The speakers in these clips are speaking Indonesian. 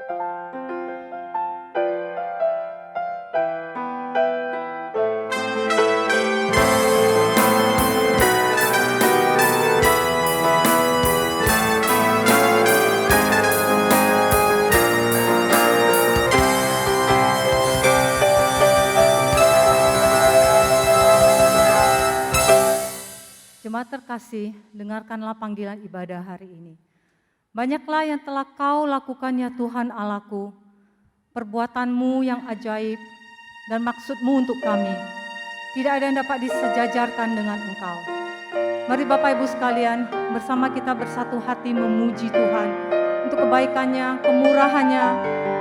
Jemaat terkasih, dengarkanlah panggilan ibadah hari ini. Banyaklah yang telah kau lakukan ya Tuhan Allahku, perbuatanmu yang ajaib dan maksudmu untuk kami. Tidak ada yang dapat disejajarkan dengan Engkau. Mari Bapak Ibu sekalian, bersama kita bersatu hati memuji Tuhan untuk kebaikannya, kemurahannya,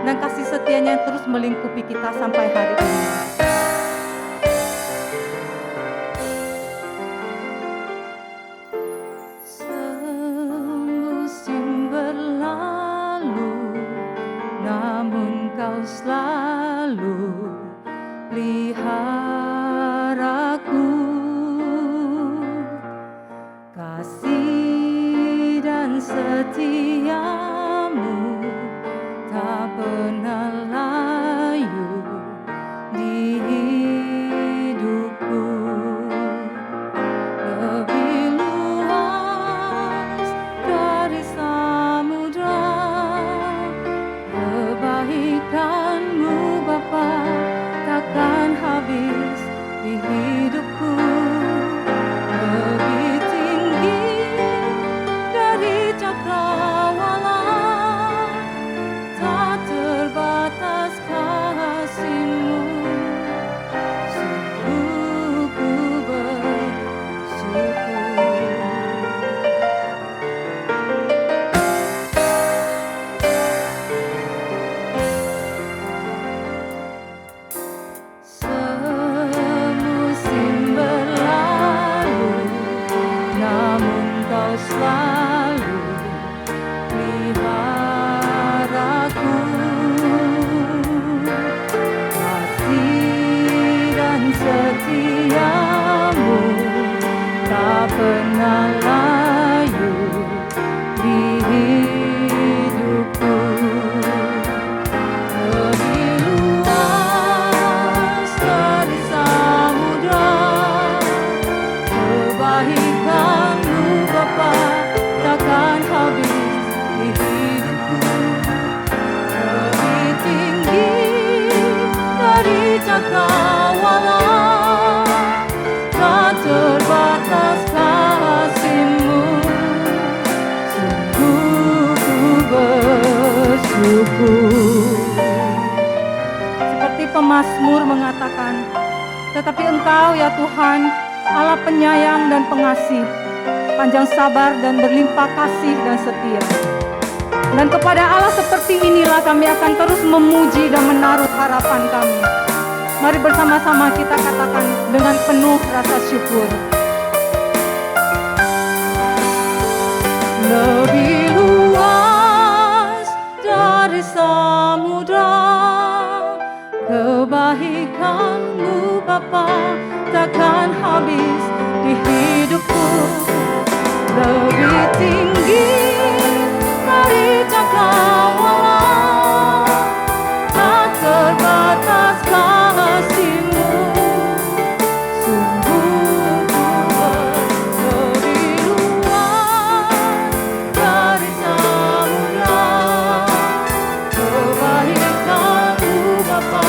dan kasih setianya yang terus melingkupi kita sampai hari ini. Selalu peliharaku, kasih dan setiamu tak pernah layu di hidupku. Lebih luas dari samudra kebaikanmu Bapa, takkan habis di hidupku. Lebih tinggi dari cakrawala, tak terbatas kasih-Mu. Sungguh ku bersyukur. Selalu peliharaku, kasih dan setiamu tak pernah layu di hidupku. Lebih luas dari samudra kebaikan-Mu Bapa, takkan habis di hidupku. Lebih tinggi dari cakrawala, tak terbatas kasih-Mu. Sungguh ku bersyukur. Seperti pemazmur mengatakan, tetapi Engkau ya Tuhan, Allah penyayang dan pengasih, panjang sabar dan berlimpah kasih dan setia. Dan kepada Allah seperti inilah kami akan terus memuji dan menaruh harapan kami. Mari bersama-sama kita katakan dengan penuh rasa syukur. Lebih luas dari samudra kebaikan-Mu Bapa, takkan habis di hidupku. Lebih tinggi dari cakrawala, tak terbatas kasih-Mu. Sungguh ku lebih luas dari samudra kebaikan-Mu Bapa,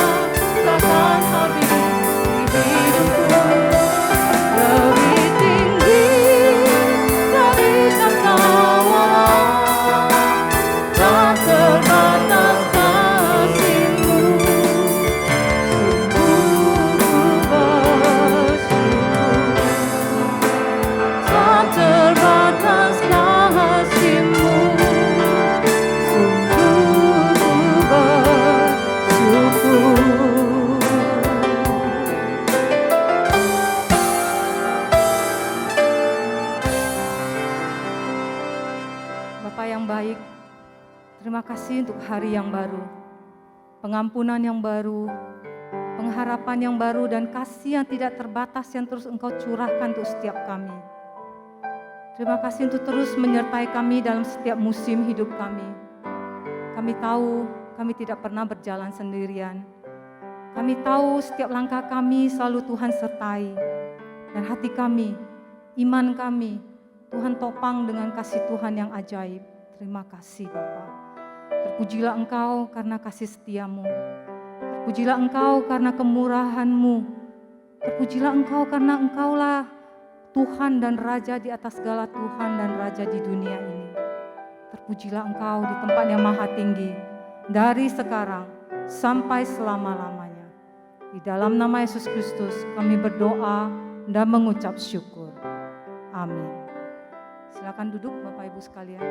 takkan habis di hidupku. Lebih tinggi dari cakrawala, tak terbatas kasih-Mu. Sungguh ku bersyukur. Tak terbatas kasih-Mu. Sungguh ku bersyukur. Bapa yang baik, terima kasih untuk hari yang baru, pengampunan yang baru, pengharapan yang baru, dan kasih yang tidak terbatas yang terus Engkau curahkan untuk setiap kami. Terima kasih untuk terus menyertai kami dalam setiap musim hidup kami. Kami tahu kami tidak pernah berjalan sendirian. Kami tahu setiap langkah kami selalu Tuhan sertai. Dan hati kami, iman kami, Tuhan topang dengan kasih Tuhan yang ajaib. Terima kasih Bapa. Terpujilah Engkau karena kasih setiamu. Terpujilah Engkau karena kemurahan-Mu. Terpujilah Engkau karena Engkaulah Tuhan dan Raja di atas segala Tuhan dan Raja di dunia ini. Terpujilah Engkau di tempat yang maha tinggi, dari sekarang sampai selama-lamanya. Di dalam nama Yesus Kristus kami berdoa dan mengucap syukur. Amin. Silakan duduk Bapak Ibu sekalian.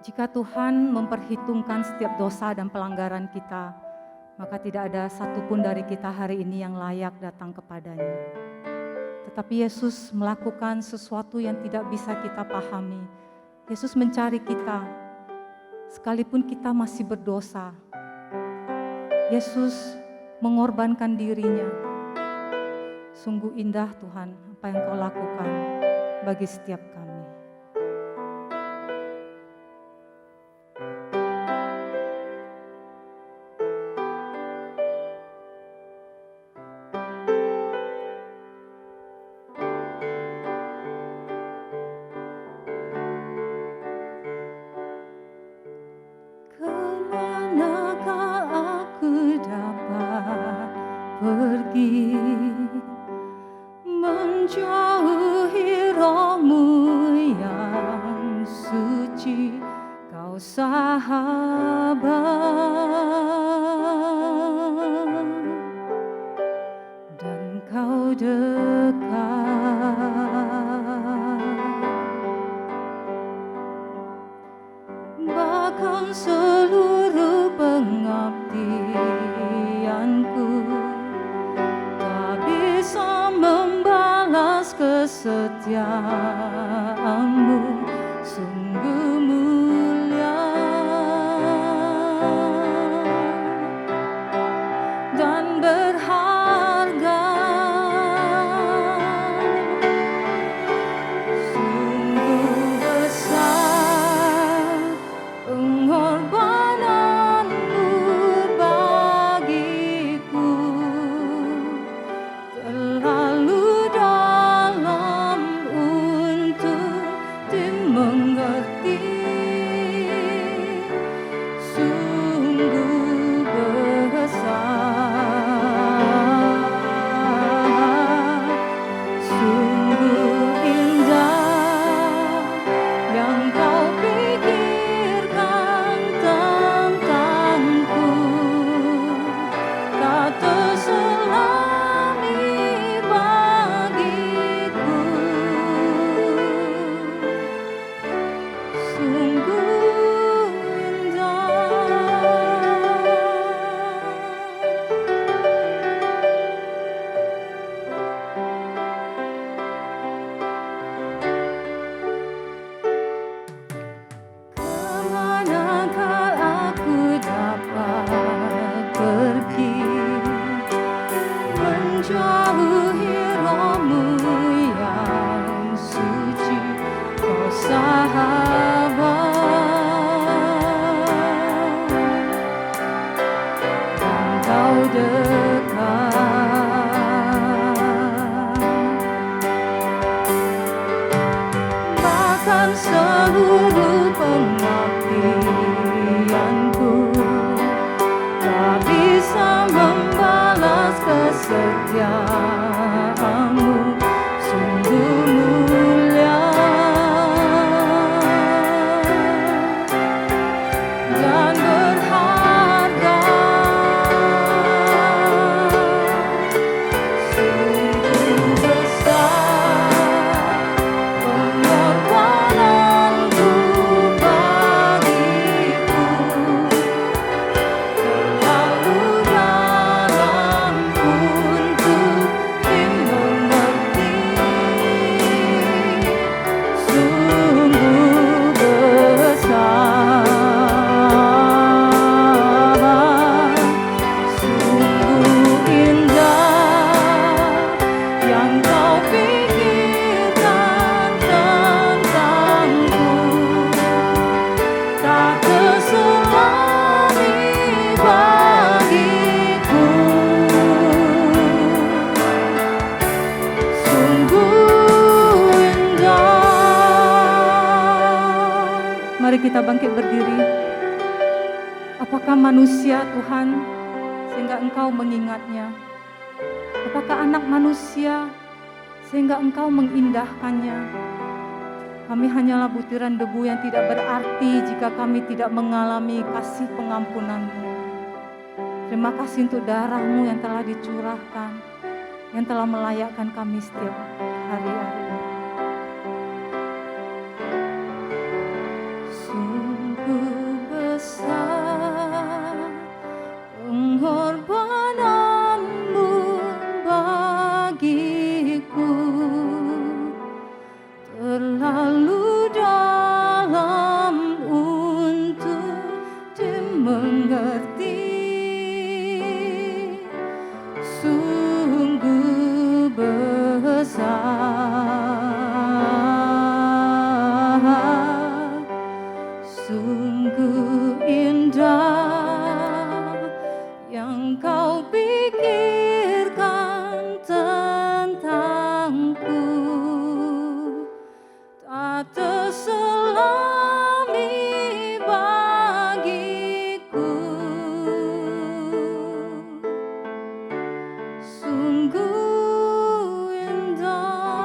Jika Tuhan memperhitungkan setiap dosa dan pelanggaran kita, maka tidak ada satupun dari kita hari ini yang layak datang kepadanya. Tetapi Yesus melakukan sesuatu yang tidak bisa kita pahami. Yesus mencari kita, sekalipun kita masih berdosa. Yesus mengorbankan dirinya. Sungguh indah Tuhan apa yang Kau lakukan bagi setiap kami. Pergi menjauhi rohmu yang suci, Kau sahabat, dan Kau dekat, bahkan seluruh pengabdianku bisa membalas kesetiaanmu, sungguh mulia dan berharga, sungguh besar pengorbananmu bagiku. Terlalu dalam untuk dimengerti, sungguh besar, sungguh indah yang Kau pikirkan tentangku, tak terselami bagiku, sungguh indah. Kemanakah aku dapat pergi menjauhi rohmu yang suci, Kau sahabat, dan Kau dekat, bahkan seluruh pengabdianku tak bisa membalas kesetiaanmu, sungguh mulia dan berharga, sungguh besar pengorbananmu bagiku. Terlalu dalam untuk Mari kita bangkit berdiri. Apakah manusia Tuhan sehingga Engkau mengingatnya? Apakah anak manusia sehingga Engkau mengindahkannya? Kami hanyalah butiran debu yang tidak berarti jika kami tidak mengalami kasih pengampunan-Mu. Terima kasih untuk darah-Mu yang telah dicurahkan, yang telah melayakkan kami setiap hari-hari. Sungguh besar pengorbananmu bagiku, terlalu dalam untuk dimengerti. Sungguh besar, sungguh indah yang Kau pikirkan tentangku, tak terselami bagiku. Sungguh indah,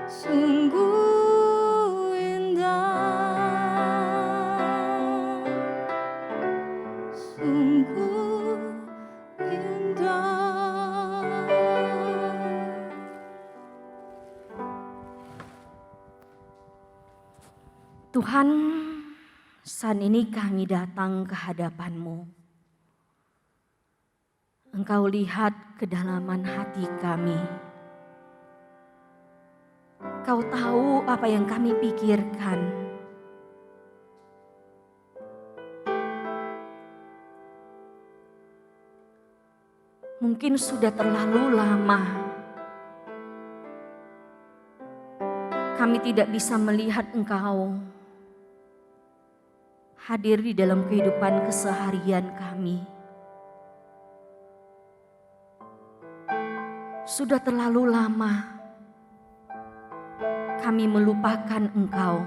sungguh indah, sungguh indah. Tuhan, saat ini kami datang ke hadapan-Mu. Engkau lihat kedalaman hati kami. Kau tahu apa yang kami pikirkan. Mungkin sudah terlalu lama kami tidak bisa melihat Engkau hadir di dalam kehidupan keseharian kami. Sudah terlalu lama kami melupakan Engkau.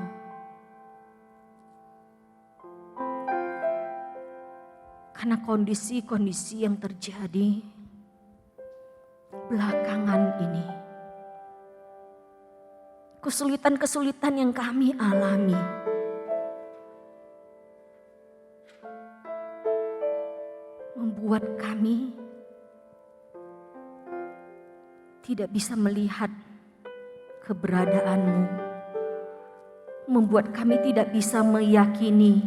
Karena kondisi-kondisi yang terjadi belakangan ini. Kesulitan-kesulitan yang kami alami. Membuat kami tidak bisa melihat keberadaan-Mu. Membuat kami tidak bisa meyakini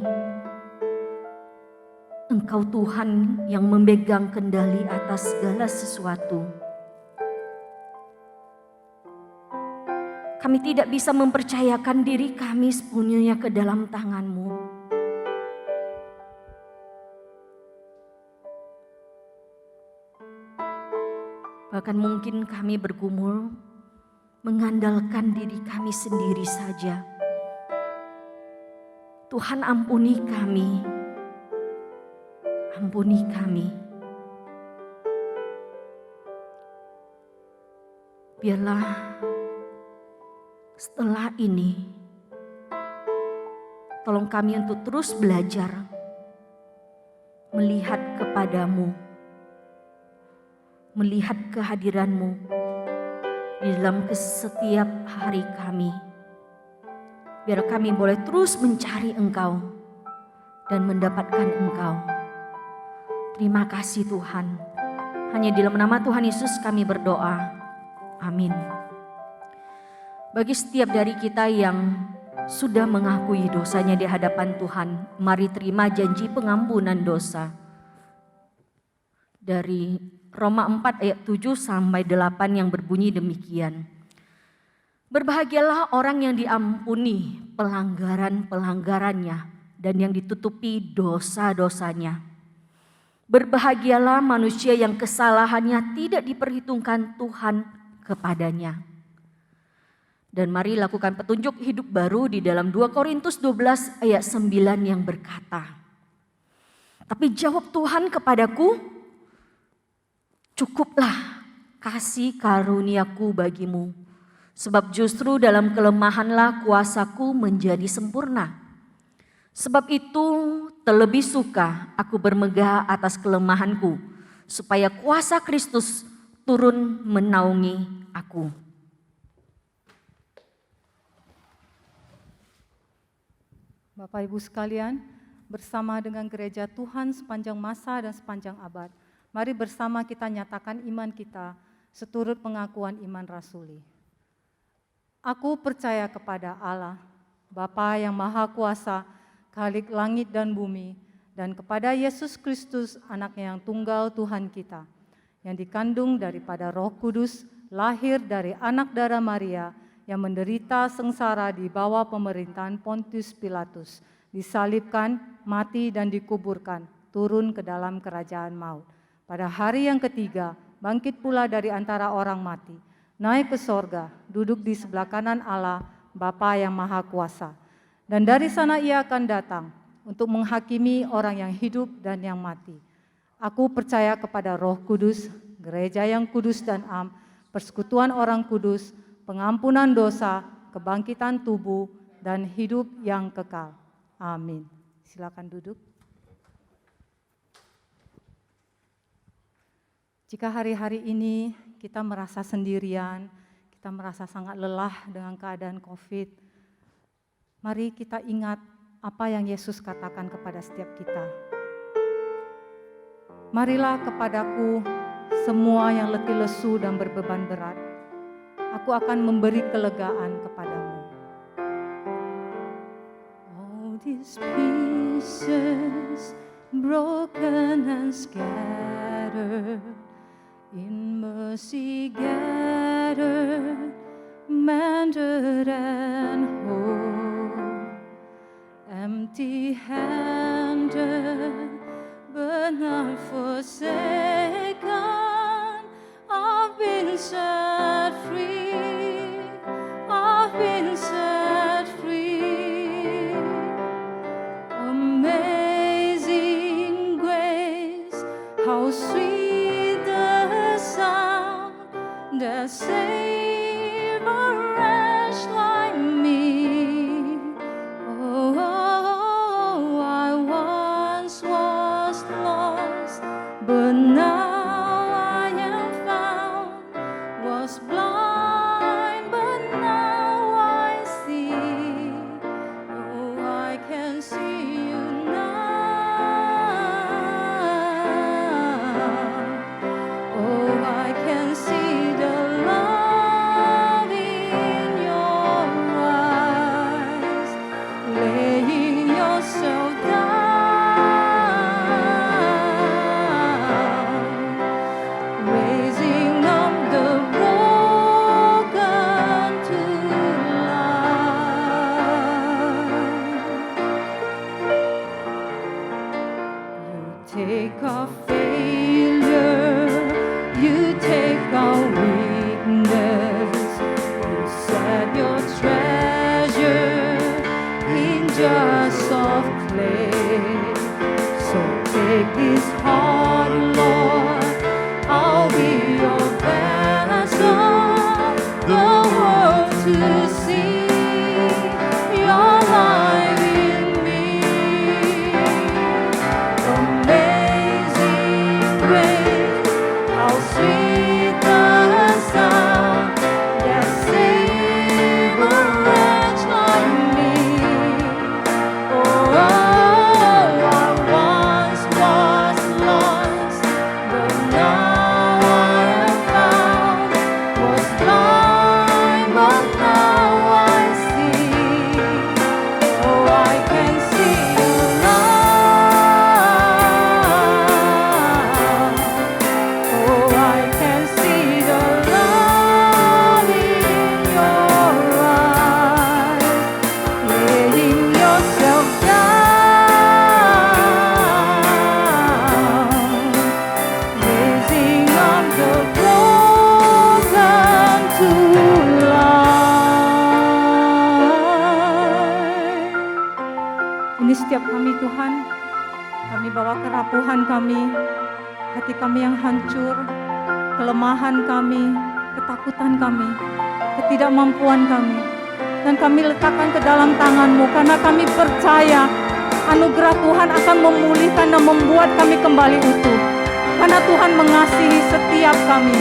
Engkau Tuhan yang memegang kendali atas segala sesuatu. Kami tidak bisa mempercayakan diri kami sepenuhnya ke dalam tangan-Mu. Bahkan mungkin kami bergumul mengandalkan diri kami sendiri saja. Tuhan, ampuni kami. Ampuni kami. Biarlah setelah ini, tolong kami untuk terus belajar melihat kepadamu, melihat kehadiranmu di dalam setiap hari kami. Biar kami boleh terus mencari Engkau dan mendapatkan Engkau. Terima kasih Tuhan. Hanya di dalam nama Tuhan Yesus kami berdoa. Amin. Bagi setiap dari kita yang sudah mengakui dosanya di hadapan Tuhan, mari terima janji pengampunan dosa. Dari Roma 4 ayat 7 sampai 8 yang berbunyi demikian. Berbahagialah orang yang diampuni pelanggaran-pelanggarannya dan yang ditutupi dosa-dosanya. Berbahagialah manusia yang kesalahannya tidak diperhitungkan Tuhan kepadanya. Dan mari lakukan petunjuk hidup baru di dalam 2 Korintus 12 ayat 9 yang berkata, tapi jawab Tuhan kepadaku, cukuplah kasih karuniaku bagimu, Sebab justru dalam kelemahanlah kuasaku menjadi sempurna. Sebab itu terlebih suka aku bermegah atas kelemahanku, supaya kuasa Kristus turun menaungi aku. Bapak Ibu sekalian, bersama dengan gereja Tuhan sepanjang masa dan sepanjang abad, mari bersama kita nyatakan iman kita seturut pengakuan iman rasuli. Aku percaya kepada Allah, Bapa yang Maha Kuasa, Khalik langit dan bumi, dan kepada Yesus Kristus, anaknya yang tunggal Tuhan kita, yang dikandung daripada Roh Kudus, lahir dari anak darah Maria, yang menderita sengsara di bawah pemerintahan Pontius Pilatus, disalibkan, mati dan dikuburkan, turun ke dalam kerajaan maut. Pada hari yang ketiga, bangkit pula dari antara orang mati, naik ke sorga, duduk di sebelah kanan Allah, Bapa yang Maha Kuasa. Dan dari sana ia akan datang untuk menghakimi orang yang hidup dan yang mati. Aku percaya kepada Roh Kudus, gereja yang kudus dan am, persekutuan orang kudus, pengampunan dosa, kebangkitan tubuh, dan hidup yang kekal. Amin. Silakan duduk. Jika hari-hari ini kita merasa sendirian, kita merasa sangat lelah dengan keadaan COVID, mari kita ingat apa yang Yesus katakan kepada setiap kita. Marilah kepadaku semua yang letih lesu dan berbeban berat, aku akan memberi kelegaan kepadamu. All these pieces broken and scattered, in mercy gathered, mended and whole, empty-handed, but not forsaken. I've been set free, I've been set free. Amazing grace, how sweet the sound that saved a wretch like me. Oh, I once was lost, but now I am found. Was blind, but now I see. Oh, I can see you now. Oh, I can see the love in your eyes, laying yourself down, raising up the broken to life. You take our failure, you take our weakness, you set your treasure in jars of clay. So take this heart, Lord, I'll be your vessel, the world to see your light in me. Amazing grace, how sweet the sound that saved a wretch like me. Oh, I once was lost, but now I am found. Was blind, but now I see. Oh, I can see you now. Oh, I can see the love in your eyes, laying yourself down, raising up the broken to life. Ini setiap kami Tuhan, kami bawa kerapuhan kami, hati kami yang hancur, kelemahan kami, ketakutan kami. ketidakmampuan kami. Dan kami letakkan ke dalam tangan-Mu karena kami percaya anugerah Tuhan akan memulihkan dan membuat kami kembali utuh. Karena Tuhan mengasihi setiap kami.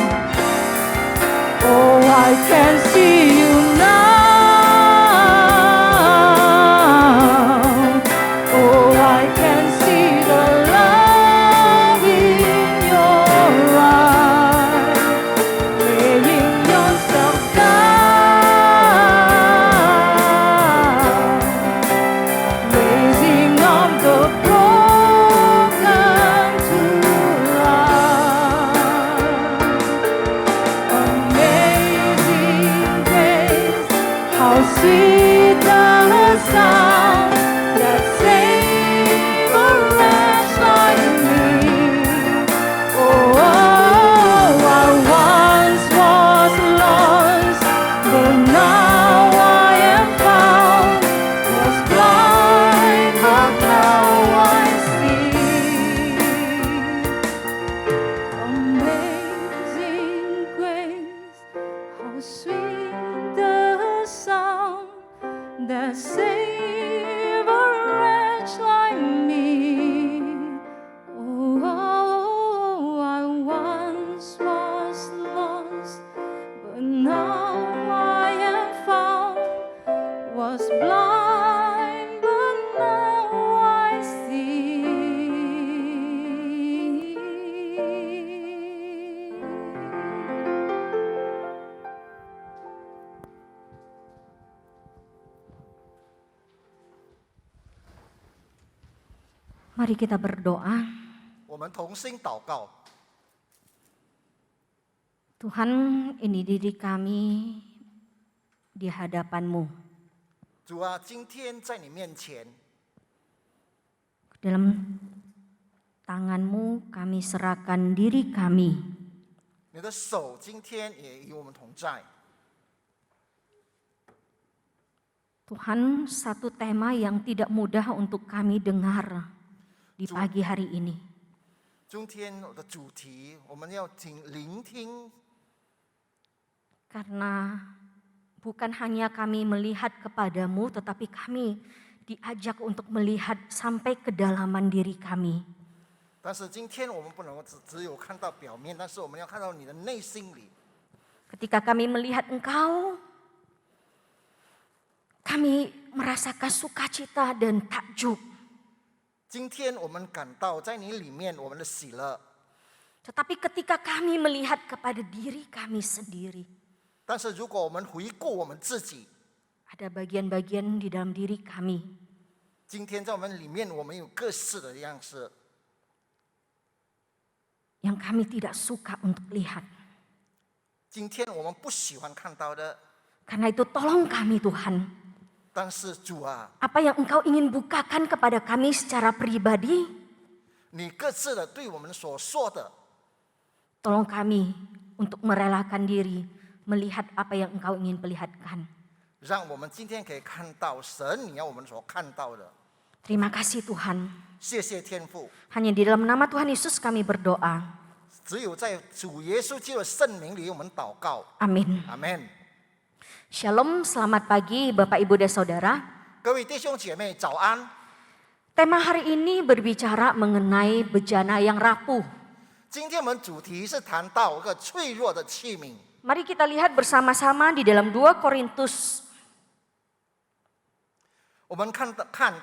Oh, I can see you now. Oh, I can see the love in your eyes. Laying yourself down, raising up the broken to life. Amazing grace, how sweet the sound that saved a wretch like me. Oh, I once was lost, but now I am found. Was blind, but now I see. Amazing grace, how sweet the sound that saved a wretch like me. Oh, I once was lost, but now I am found. Was blind, but now I see. Mari kita berdoa. 我们同心祷告， Tuhan, ini diri kami di hadapan-Mu. 主啊，今天在你面前， Dalam tangan-Mu kami serahkan diri kami. 你的手今天也与我们同在。 Tuhan, satu tema yang tidak mudah untuk kami dengar di pagi hari ini. 今天的主题，我们要聆听， Karena bukan hanya kami melihat kepadamu, tetapi kami diajak untuk melihat sampai kedalaman diri kami. 但是今天我们不能够只有看到表面，但是我们要看到你的内心里。 Ketika kami melihat Engkau, kami merasakan sukacita dan takjub. 今天我们感到在你里面我们的喜乐， Tetapi ketika kami melihat kepada diri kami sendiri, 但是如果我们回顾我们自己， ada bagian-bagian di dalam diri kami 今天在我们里面我们有各式的样式， yang kami tidak suka untuk lihat. 今天我们不喜欢看到的。 Karena itu tolong kami Tuhan, 但是主啊， apa yang Engkau ingin bukakan kepada kami secara pribadi, 你各自的对我们所说的， tolong kami untuk merelakan diri melihat apa yang Engkau ingin perlihatkan. 让我们今天可以看到神你要我们所看到的。 Terima kasih Tuhan. 谢谢天父， Hanya di dalam nama Tuhan Yesus kami berdoa. 只有在主耶稣基督的圣名里，我们祷告。 Amin. 阿门。 Shalom, selamat pagi Bapak Ibu dan Saudara. 各位弟兄姐妹，早安。 Tema hari ini berbicara mengenai bejana yang rapuh. 今天我们主题是谈到一个脆弱的器皿。 Mari kita lihat bersama-sama di dalam 2 Korintus 我们看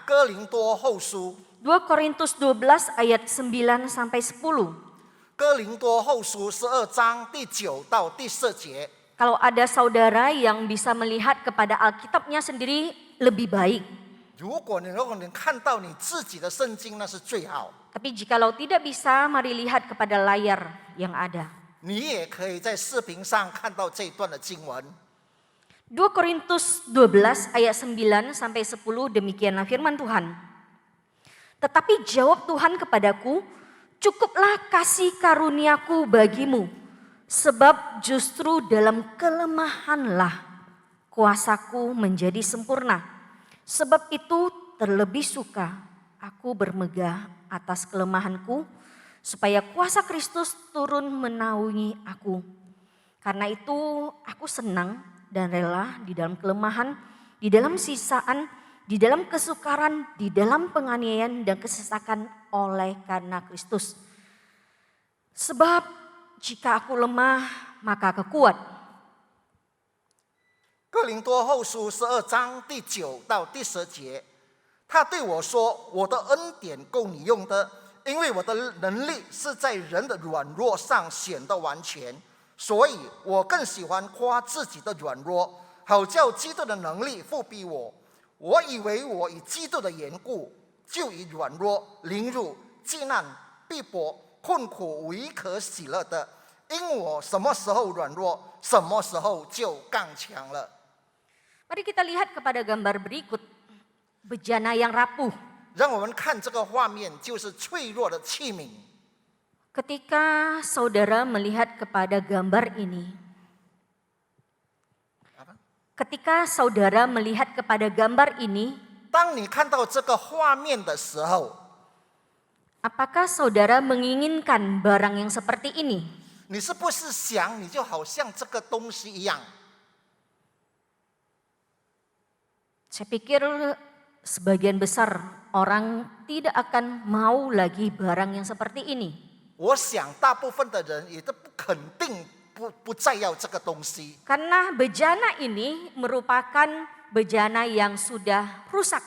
哥林多后书， 2 Korintus 12 ayat 9 sampai 10. 哥林多后书12章第9到第10节。 Kalau ada saudara yang bisa melihat kepada Alkitabnya sendiri lebih baik. 如果你能看到你自己的圣经，那是最好。 Tapi jikalau tidak bisa, mari lihat kepada layar yang ada. 你也可以在视频上看到这一段的经文。 2 Korintus 12 ayat 9 sampai 10 demikianlah firman Tuhan. Tetapi jawab Tuhan kepadaku, cukuplah kasih karuniaku bagimu, sebab justru dalam kelemahanlah kuasaku menjadi sempurna. Sebab itu terlebih suka aku bermegah atas kelemahanku, supaya kuasa Kristus turun menaungi aku. Karena itu aku senang dan rela di dalam kelemahan, di dalam sisaan, di dalam kesukaran, di dalam penganiayaan dan kesesakan oleh karena Kristus. Sebab jika aku lemah, maka aku kuat. 哥林多后书12章第9到第10节，他对我说：“我的恩典够你用的，因为我的能力是在人的软弱上显得完全。所以我更喜欢夸自己的软弱，好叫基督的能力复庇我。我以为我以基督的缘故，就以软弱、凌辱、艰难、逼迫、困苦为可喜乐的，因我什么时候软弱，什么时候就刚强了。” Mari kita lihat kepada gambar berikut, bejana yang rapuh. 让我们看这个画面，就是脆弱的器皿。 Ketika saudara melihat kepada gambar ini, ketika saudara melihat kepada gambar ini, 当你看到这个画面的时候， apakah saudara menginginkan barang yang seperti ini? 你是不是想你就好像这个东西一样？ Saya pikir sebagian besar orang tidak akan mau lagi barang yang seperti ini. 我想大部分的人也都肯定不再要这个东西， Karena bejana ini merupakan bejana yang sudah rusak.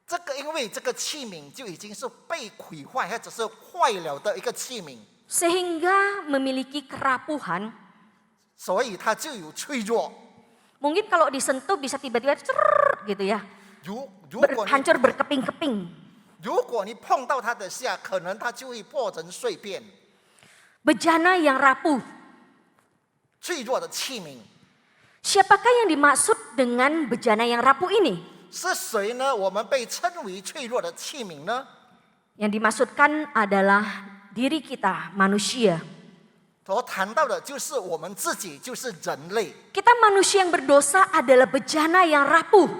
这个因为这个器皿就已经是被毁坏或者是坏了的一个器皿， Sehingga memiliki kerapuhan. 所以它就有脆弱。 Mungkin kalau disentuh bisa tiba-tiba gitu ya. 如果你 Hancur berkeping-keping. 如果你碰到它的下，可能它就会破成碎片。 Bejana yang rapuh. 脆弱的器皿 Siapakah yang dimaksud dengan bejana yang rapuh ini? 是谁呢？我们被称为脆弱的器皿呢？ Yang dimaksudkan adalah diri kita, manusia. 所谈到的就是我们自己，就是人类。 Kita manusia yang berdosa adalah bejana yang rapuh.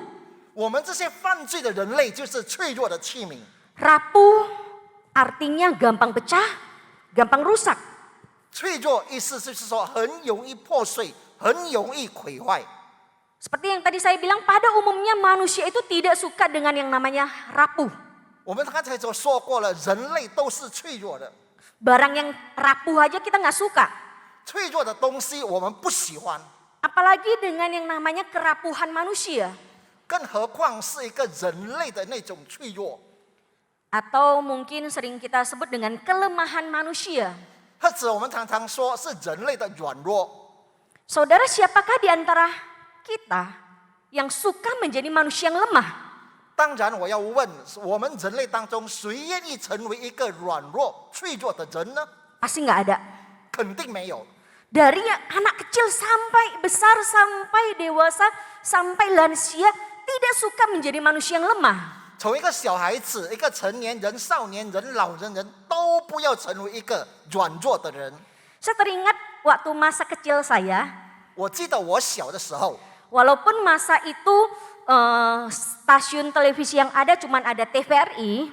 我们这些犯罪的人类就是脆弱的器皿。 Rapuh artinya gampang pecah, gampang rusak. 脆弱意思就是说很容易破碎，很容易毁坏。 Seperti yang tadi saya bilang, pada umumnya manusia itu tidak suka dengan yang namanya rapuh. 我们刚才就说过了，人类都是脆弱的， Barang yang rapuh aja kita nggak suka. 脆弱的东西我们不喜欢， Apalagi dengan yang namanya kerapuhan manusia. 更何况是一个人类的那种脆弱， Atau mungkin sering kita sebut dengan kelemahan manusia. 或者我们常常说是人类的软弱。 Saudara, siapakah di antara kita yang suka menjadi manusia yang lemah? 当然，我要问，我们人类当中谁愿意成为一个软弱、脆弱的人呢？ Pasti nggak ada. 肯定没有。 Dari anak kecil sampai besar, sampai dewasa, sampai lansia, tidak suka menjadi manusia yang lemah. 从一个小孩子、一个成年人、少年人、老人人都不要成为一个软弱的人。 Saya teringat waktu masa kecil saya, 我记得我小的时候， walaupun masa itu stasiun televisi yang ada cuma ada TVRI,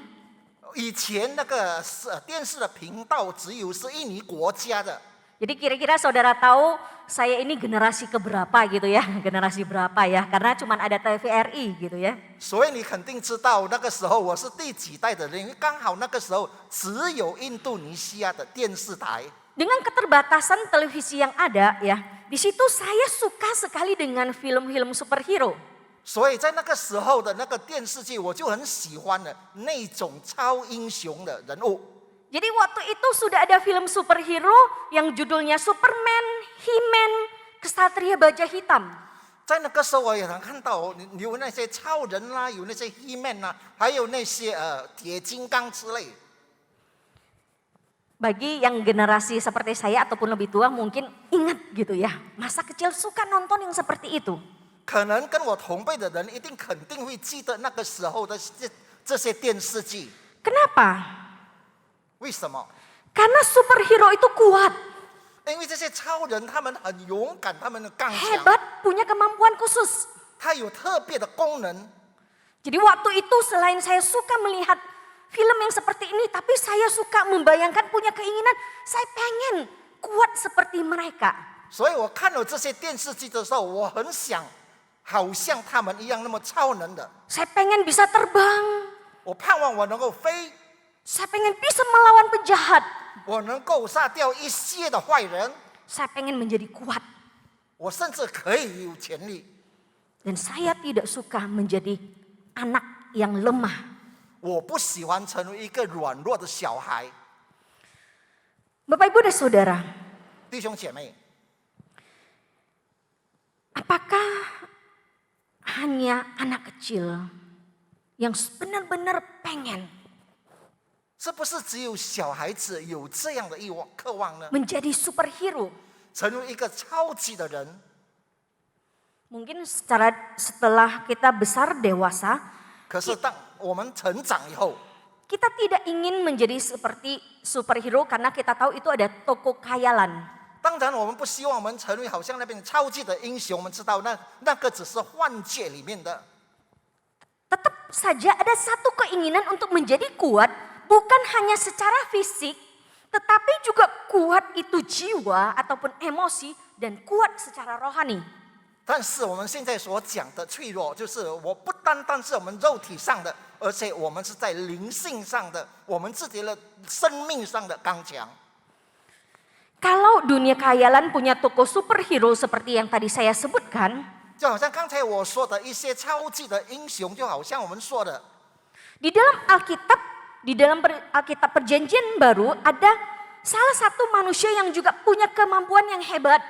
以前那个电视的频道只有是印尼国家的， jadi kira-kira saudara tahu saya ini generasi keberapa gitu ya, generasi berapa ya, karena cuma ada TVRI gitu ya. 所以你肯定知道那个时候我是第几代的人，因为刚好那个时候只有印度尼西亚的电视台。 Dengan keterbatasan televisi yang ada ya, di situ saya suka sekali dengan film-film superhero. 所以在那个时候的那个电视剧，我就很喜欢的那种超英雄的人物。 Jadi waktu itu sudah ada film superhero yang judulnya Superman, He-Man, Kesatria Baja Hitam. 在那个时候，我也能看到有那些超人啦、有那些 He-Man 啦，还有那些铁金刚之类。 Bagi yang generasi seperti saya ataupun lebih tua mungkin ingat gitu ya, masa kecil suka nonton yang seperti itu. 可能跟我同辈的人一定肯定会记得那个时候的这些电视剧。 Kenapa? 为什么？ Karena superhero itu kuat, 因为这些超人他们很勇敢，他们的刚强， hebat, punya kemampuan khusus. 他有特别的功能。 Jadi waktu itu selain saya suka melihat film yang seperti ini, tapi saya suka membayangkan punya keinginan, saya pengen kuat seperti mereka. 所以我看了这些电视剧的时候，我很想，好像他们一样那么超能的。 Saya pengen bisa terbang. 我盼望我能够飞， Saya pengen bisa melawan penjahat. 我能够杀掉一些的坏人， Saya pengen menjadi kuat. 我甚至可以有权利。 Dan saya tidak suka menjadi anak yang lemah. 我不喜欢成为一个软弱的小孩。 Bapak Ibu dan Saudara, 弟兄姐妹， apakah hanya anak kecil yang benar-benar pengen 是不是只有小孩子有这样的渴望呢？ menjadi superhero? 成为一个超级的人。 Mungkin setelah kita besar dewasa, 可是当我们成长以后， kita tidak ingin menjadi seperti superhero karena kita tahu itu ada toko khayalan. 当然我们不希望我们成为好像那边超级的英雄，我们知道那个只是幻觉里面的。 Tetap saja ada satu keinginan untuk menjadi kuat, bukan hanya secara fisik, tetapi juga kuat itu jiwa ataupun emosi dan kuat secara rohani. 但是我们现在所讲的脆弱，就是我不单单是我们肉体上的，而且我们是在灵性上的，我们自己的生命上的刚强。 Kalau dunia khayalan punya toko superhero seperti yang tadi saya sebutkan, 就好像刚才我说的一些超级的英雄，就好像我们说的， di dalam Alkitab Perjanjian Baru ada salah satu manusia yang juga punya kemampuan yang hebat.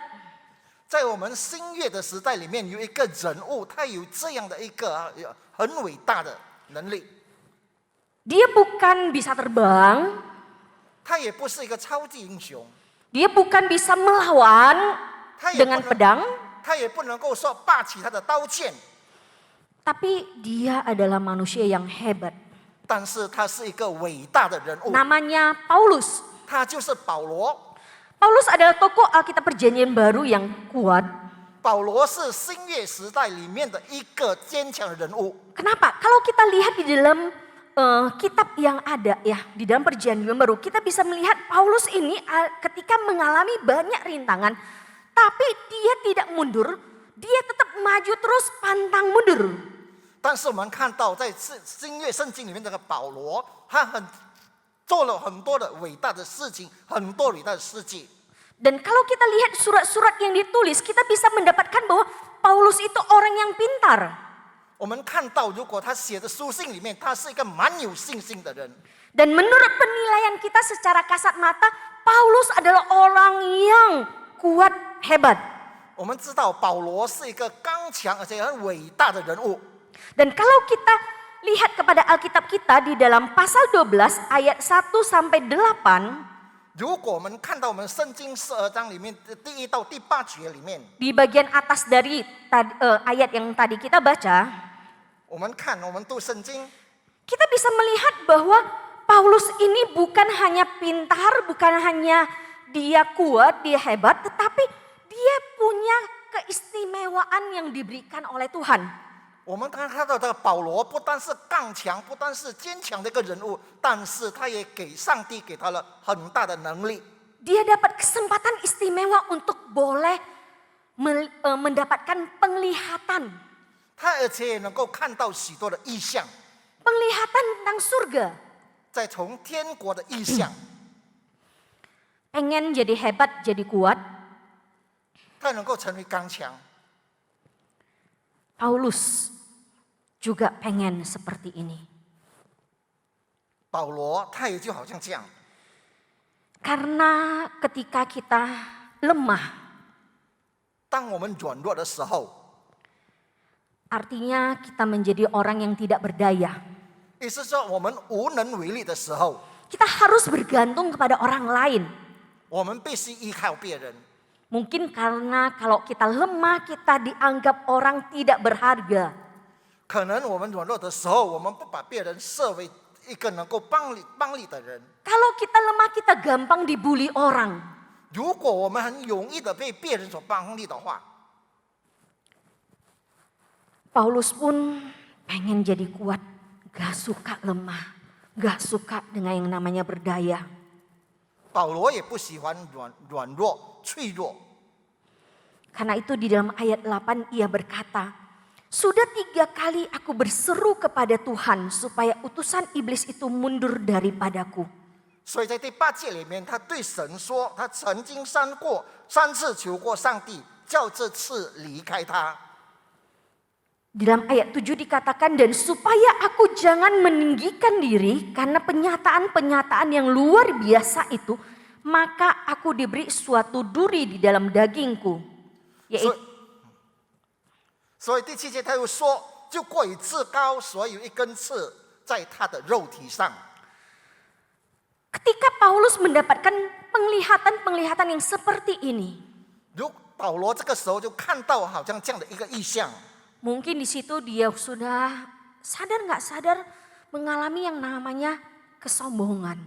在我们新约的时代里面，有一个人物，他有这样的一个很伟大的能力。 Dia bukan bisa terbang, 他也不是一个超级英雄， dia bukan bisa melawan 他也不 dengan 能， pedang, 他也不能够说霸起他的刀剑， tapi dia adalah manusia yang hebat. 但是他是一个伟大的人物， Namanya Paulus. 他就是保罗。 Paulus adalah tokoh Alkitab Perjanjian Baru yang kuat. 保罗是新约时代里面的一个坚强的人物。 Kenapa? Kalau kita lihat di dalam kitab yang ada ya, di dalam Perjanjian Baru, kita bisa melihat Paulus ini ketika mengalami banyak rintangan, tapi dia tidak mundur, dia tetap maju terus pantang mundur. 但是我们看到在新约圣经里面，这个保罗，他做了很多的伟大的事情，很多伟大的事迹。 Dan kalau kita lihat surat-surat yang ditulis, kita bisa mendapatkan bahwa Paulus itu orang yang pintar. 我们看到，如果他写的书信里面，他是一个蛮有信心的人。 Dan menurut penilaian kita secara kasat mata, Paulus adalah orang yang kuat, hebat. 我们知道保罗是一个刚强而且很伟大的人物。 Dan kalau kita lihat kepada Alkitab kita di dalam pasal 12 ayat 1 sampai 8, 如果我们看到我们圣经12章里面的第1到第8节里面， di bagian atas dari ayat yang tadi kita baca, 我们读圣经， kita bisa melihat bahwa Paulus ini bukan hanya pintar, bukan hanya dia kuat, dia hebat, tetapi dia punya keistimewaan yang diberikan oleh Tuhan. 我们看到这个保罗不但是刚强，不但是坚强的一个人物，但是他也上帝给他了很大的能力。 Dia dapat kesempatan istimewa untuk boleh mendapatkan penglihatan. 他而且也能够看到许多的意象， Penglihatan tentang surga. 再从天国的意象， Pengen jadi hebat, jadi kuat. 他能够成为刚强。 Paulus juga pengen seperti ini. 保罗他也就好像这样， Karena ketika kita lemah, 当我们软弱的时候， artinya kita menjadi orang yang tidak berdaya. 意思说我们无能为力的时候， Kita harus bergantung kepada orang lain. 我们必须依靠别人。 Mungkin karena kalau kita lemah, kita dianggap orang tidak berharga. 可能我们软弱的时候，我们不把别人设为一个能够帮你的人。 Kalau kita lemah, kita gampang dibully orang. 如果我们很容易的被别人所帮你的话， Paulus pun pengen jadi kuat, gak suka lemah, gak suka dengan yang namanya berdaya. 保罗也不喜欢软弱脆弱。Karena itu di dalam ayat 8 ia berkata, sudah 3 kali aku berseru kepada Tuhan supaya utusan iblis itu mundur daripadaku. 所以在第8节里面，他对神说，他曾经3次求过上帝，叫这次离开他。 Di dalam ayat 7 dikatakan, dan supaya aku jangan meninggikan diri karena penyataan-penyataan yang luar biasa itu, maka aku diberi suatu duri di dalam dagingku. 所以第7节他又说，就过于自高，所以有一根刺在他的肉体上。 Ketika Paulus mendapatkan penglihatan-penglihatan yang seperti ini, 保罗这个时候就看到好像这样的一个意象。 mungkin di situ dia sudah sadar nggak sadar mengalami yang namanya kesombongan.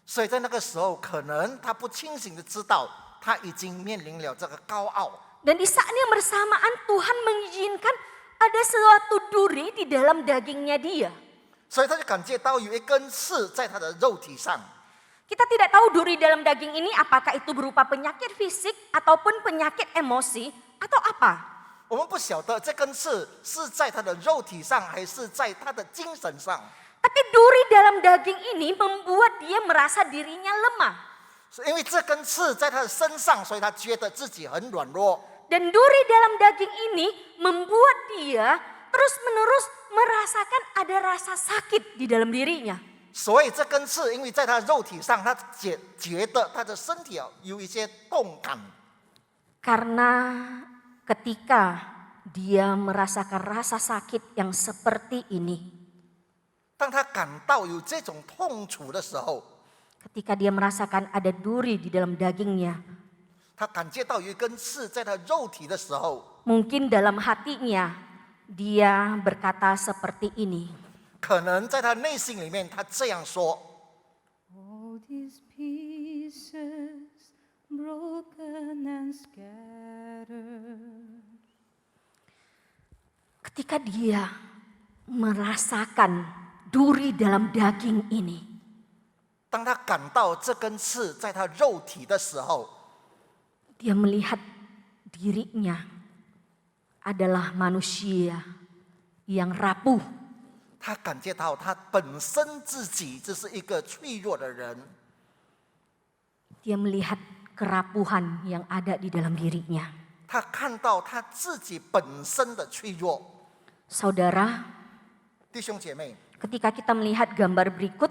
所以在那个时候，可能他不清醒的知道，他已经面临了这个高傲。 Dan di saat yang bersamaan Tuhan mengizinkan ada suatu duri di dalam dagingnya dia. 所以他就感觉到有一根刺在他的肉体上。 Kita tidak tahu duri dalam daging ini apakah itu berupa penyakit fisik ataupun penyakit emosi atau apa. 我们不晓得这根刺是在他的肉体上，还是在他的精神上。 Tapi duri dalam daging ini membuat dia merasa dirinya lemah. 因为这根刺在他的身上，所以他觉得自己很软弱。 Dan duri dalam daging ini membuat dia terus-menerus merasakan ada rasa sakit di dalam dirinya. 所以这根刺，因为在他肉体上，他觉得他的身体有一些动感。 Karena ketika dia merasakan rasa sakit yang seperti ini, 当他感到有这种痛楚的时候， ketika dia merasakan ada duri di dalam dagingnya, 他感觉到有一根刺在他肉体的时候， mungkin dalam hatinya dia berkata seperti ini. 可能在他内心里面，他这样说： All these pieces broken and scattered. Ketika dia merasakan duri dalam daging ini, 当他感到这根刺在他肉体的时候， dia melihat dirinya adalah manusia yang rapuh. 他感觉到他本身自己就是一个脆弱的人。 Dia melihat kerapuhan yang ada di dalam dirinya. 他看到他自己本身的脆弱。 Saudara, 弟兄姐妹， ketika kita melihat gambar berikut,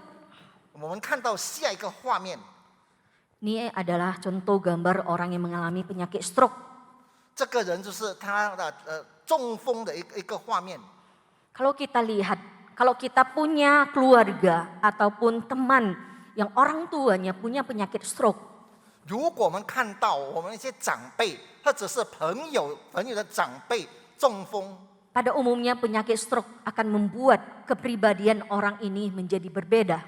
我们看到下一个画面， ini adalah contoh gambar orang yang mengalami penyakit stroke. 这个人就是他的中风的一个画面。 Kalau kita lihat, kalau kita punya keluarga ataupun teman yang orang tuanya punya penyakit stroke, 如果我们看到我们一些长辈或者是朋友的长辈中风， pada umumnya penyakit stroke akan membuat kepribadian orang ini menjadi berbeda.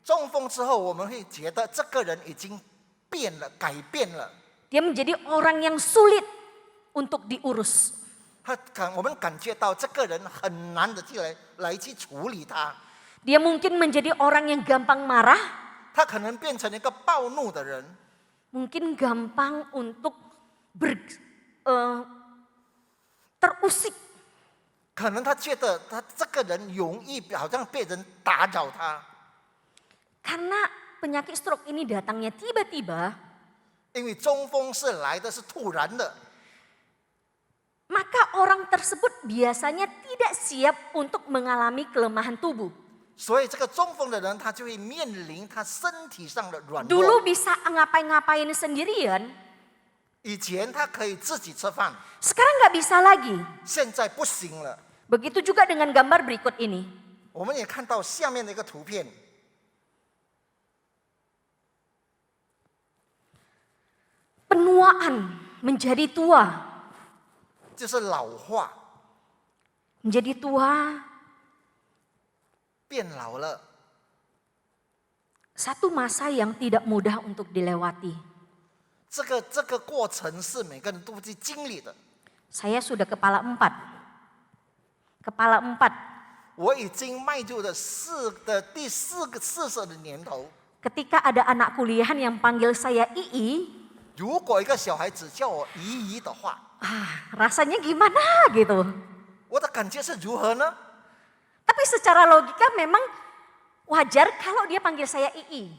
中风之后我们会觉得这个人已经变了，改变了。 Dia menjadi orang yang sulit untuk diurus. 我们感觉到这个人很难的来去处理他。 Dia mungkin menjadi orang yang gampang marah, 他可能变成一个暴怒的人， mungkin gampang untuk terusik. 可能他觉得他这个人容易好像被人打扰他。 Karena penyakit stroke ini datangnya tiba-tiba, 因为中风是来的是突然的， maka orang tersebut biasanya tidak siap untuk mengalami kelemahan tubuh. 所以这个中风的人他就会面临他身体上的软弱。 Dulu bisa ngapain-ngapain sendirian, 以前他可以自己吃饭， sekarang nggak bisa lagi. 现在不行了。 Begitu juga dengan gambar berikut ini. 我们也看到下面的一个图片， Penuaan, menjadi tua. 就是老化， Menjadi tua, 变老了。 satu masa yang tidak mudah untuk dilewati. 这个过程是每个人都去经历的。 Saya sudah kepala 4. Kepala 4. 我已经迈入了第40的年头。 Ketika ada anak kuliahan yang panggil saya Ii, 如果一个小孩子叫我姨姨的话， rasanya gimana gitu. 我的感觉是如何呢？ Tapi secara logika memang wajar kalau dia panggil saya Ii.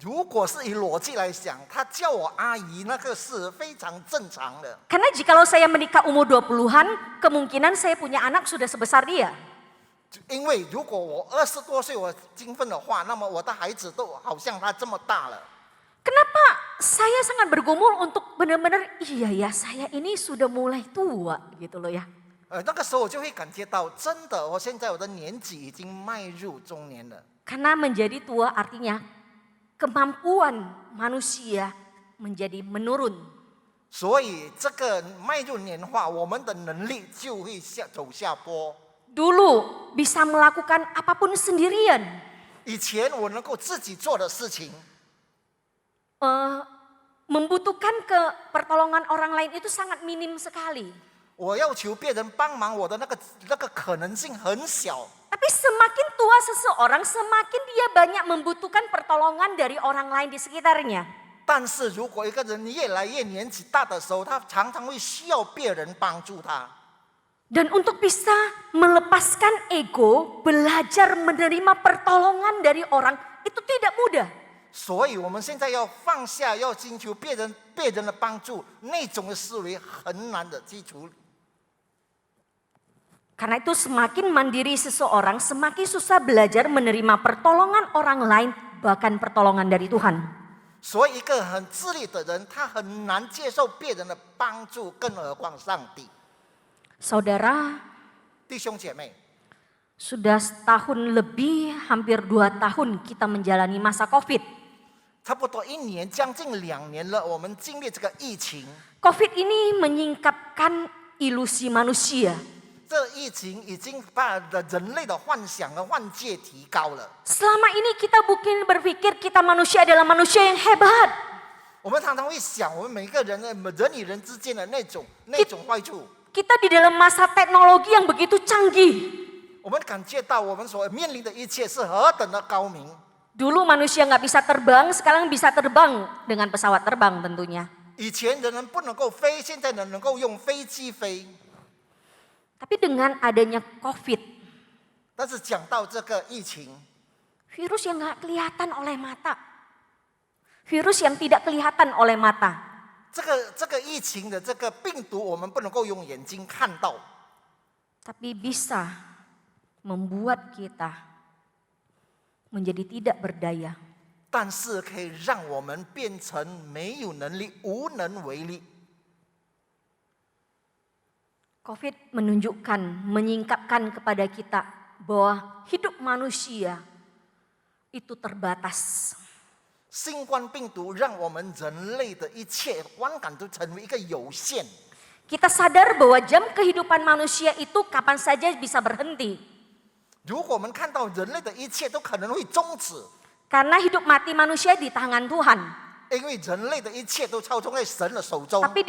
如果是以逻辑来想，他叫我阿姨，那个是非常正常的。 Karena jikalau saya menikah umur 20-an, kemungkinan saya punya anak sudah sebesar dia. 因为如果我20多岁我结婚的话，那么我的孩子都好像他这么大了。 Kenapa saya sangat bergumul untuk benar-benar iya ya saya ini sudah mulai tua gitu loh ya. 那个时候我就会感觉到，真的，我现在我的年纪已经迈入中年了。 Karena menjadi tua artinya kemampuan manusia menjadi menurun. 所以这个迈入年化，我们的能力就会走下坡。 Dulu bisa melakukan apapun sendirian. 以前我能够自己做的事情， Membutuhkan pertolongan orang lain itu sangat minim sekali. 我要求别人帮忙，我的那个可能性很小。 Tapi semakin tua seseorang, semakin dia banyak membutuhkan pertolongan dari orang lain di sekitarnya. 但是如果一个人越来越年纪大的时候，他常常会需要别人帮助他。 Dan untuk bisa melepaskan ego, belajar menerima pertolongan dari orang, itu tidak mudah. 所以我们现在要放下，要寻求别人的帮助，那种的思维很难的去处理。 Karena itu semakin mandiri seseorang, semakin susah belajar menerima pertolongan orang lain, bahkan pertolongan dari Tuhan. 所以一个很自律的人，他很难接受别人的帮助，更何况上帝。 Saudara, 弟兄姐妹， sudah setahun lebih, hampir 2 tahun kita menjalani masa COVID. 差不多1年，将近2年了，我们经历这个疫情。 COVID ini menyingkapkan ilusi manusia. 这疫情已经把人类的幻想和幻界提高了。 Selama ini kita mungkin berpikir kita manusia adalah manusia yang hebat. 我们常常会想，我们每个人与人之间的那种坏处。 Kita di dalam masa teknologi yang begitu canggih. 我们感觉到我们所面临的一切是何等的高明。 Dulu manusia nggak bisa terbang, sekarang bisa terbang dengan pesawat terbang tentunya. 以前人不能够飞，现在人能够用飞机飞。 Tapi dengan adanya COVID, 但是讲到这个疫情， virus yang nggak kelihatan oleh mata, virus yang tidak kelihatan oleh mata. 这个疫情的这个病毒，我们不能够用眼睛看到， Tapi bisa membuat kita menjadi tidak berdaya. 但是可以让我们变成没有能力、无能为力。 COVID menunjukkan, menyingkapkan kepada kita bahwa hidup manusia itu terbatas. 新冠病毒让我们人类的一切观感都成为一个有限。 Kita sadar bahwa jam kehidupan manusia itu kapan saja bisa berhenti. 如果我们看到人类的一切都可能会终止， Karena hidup mati manusia di tangan Tuhan. 因为人类的一切都操纵在神的手中。 Tapi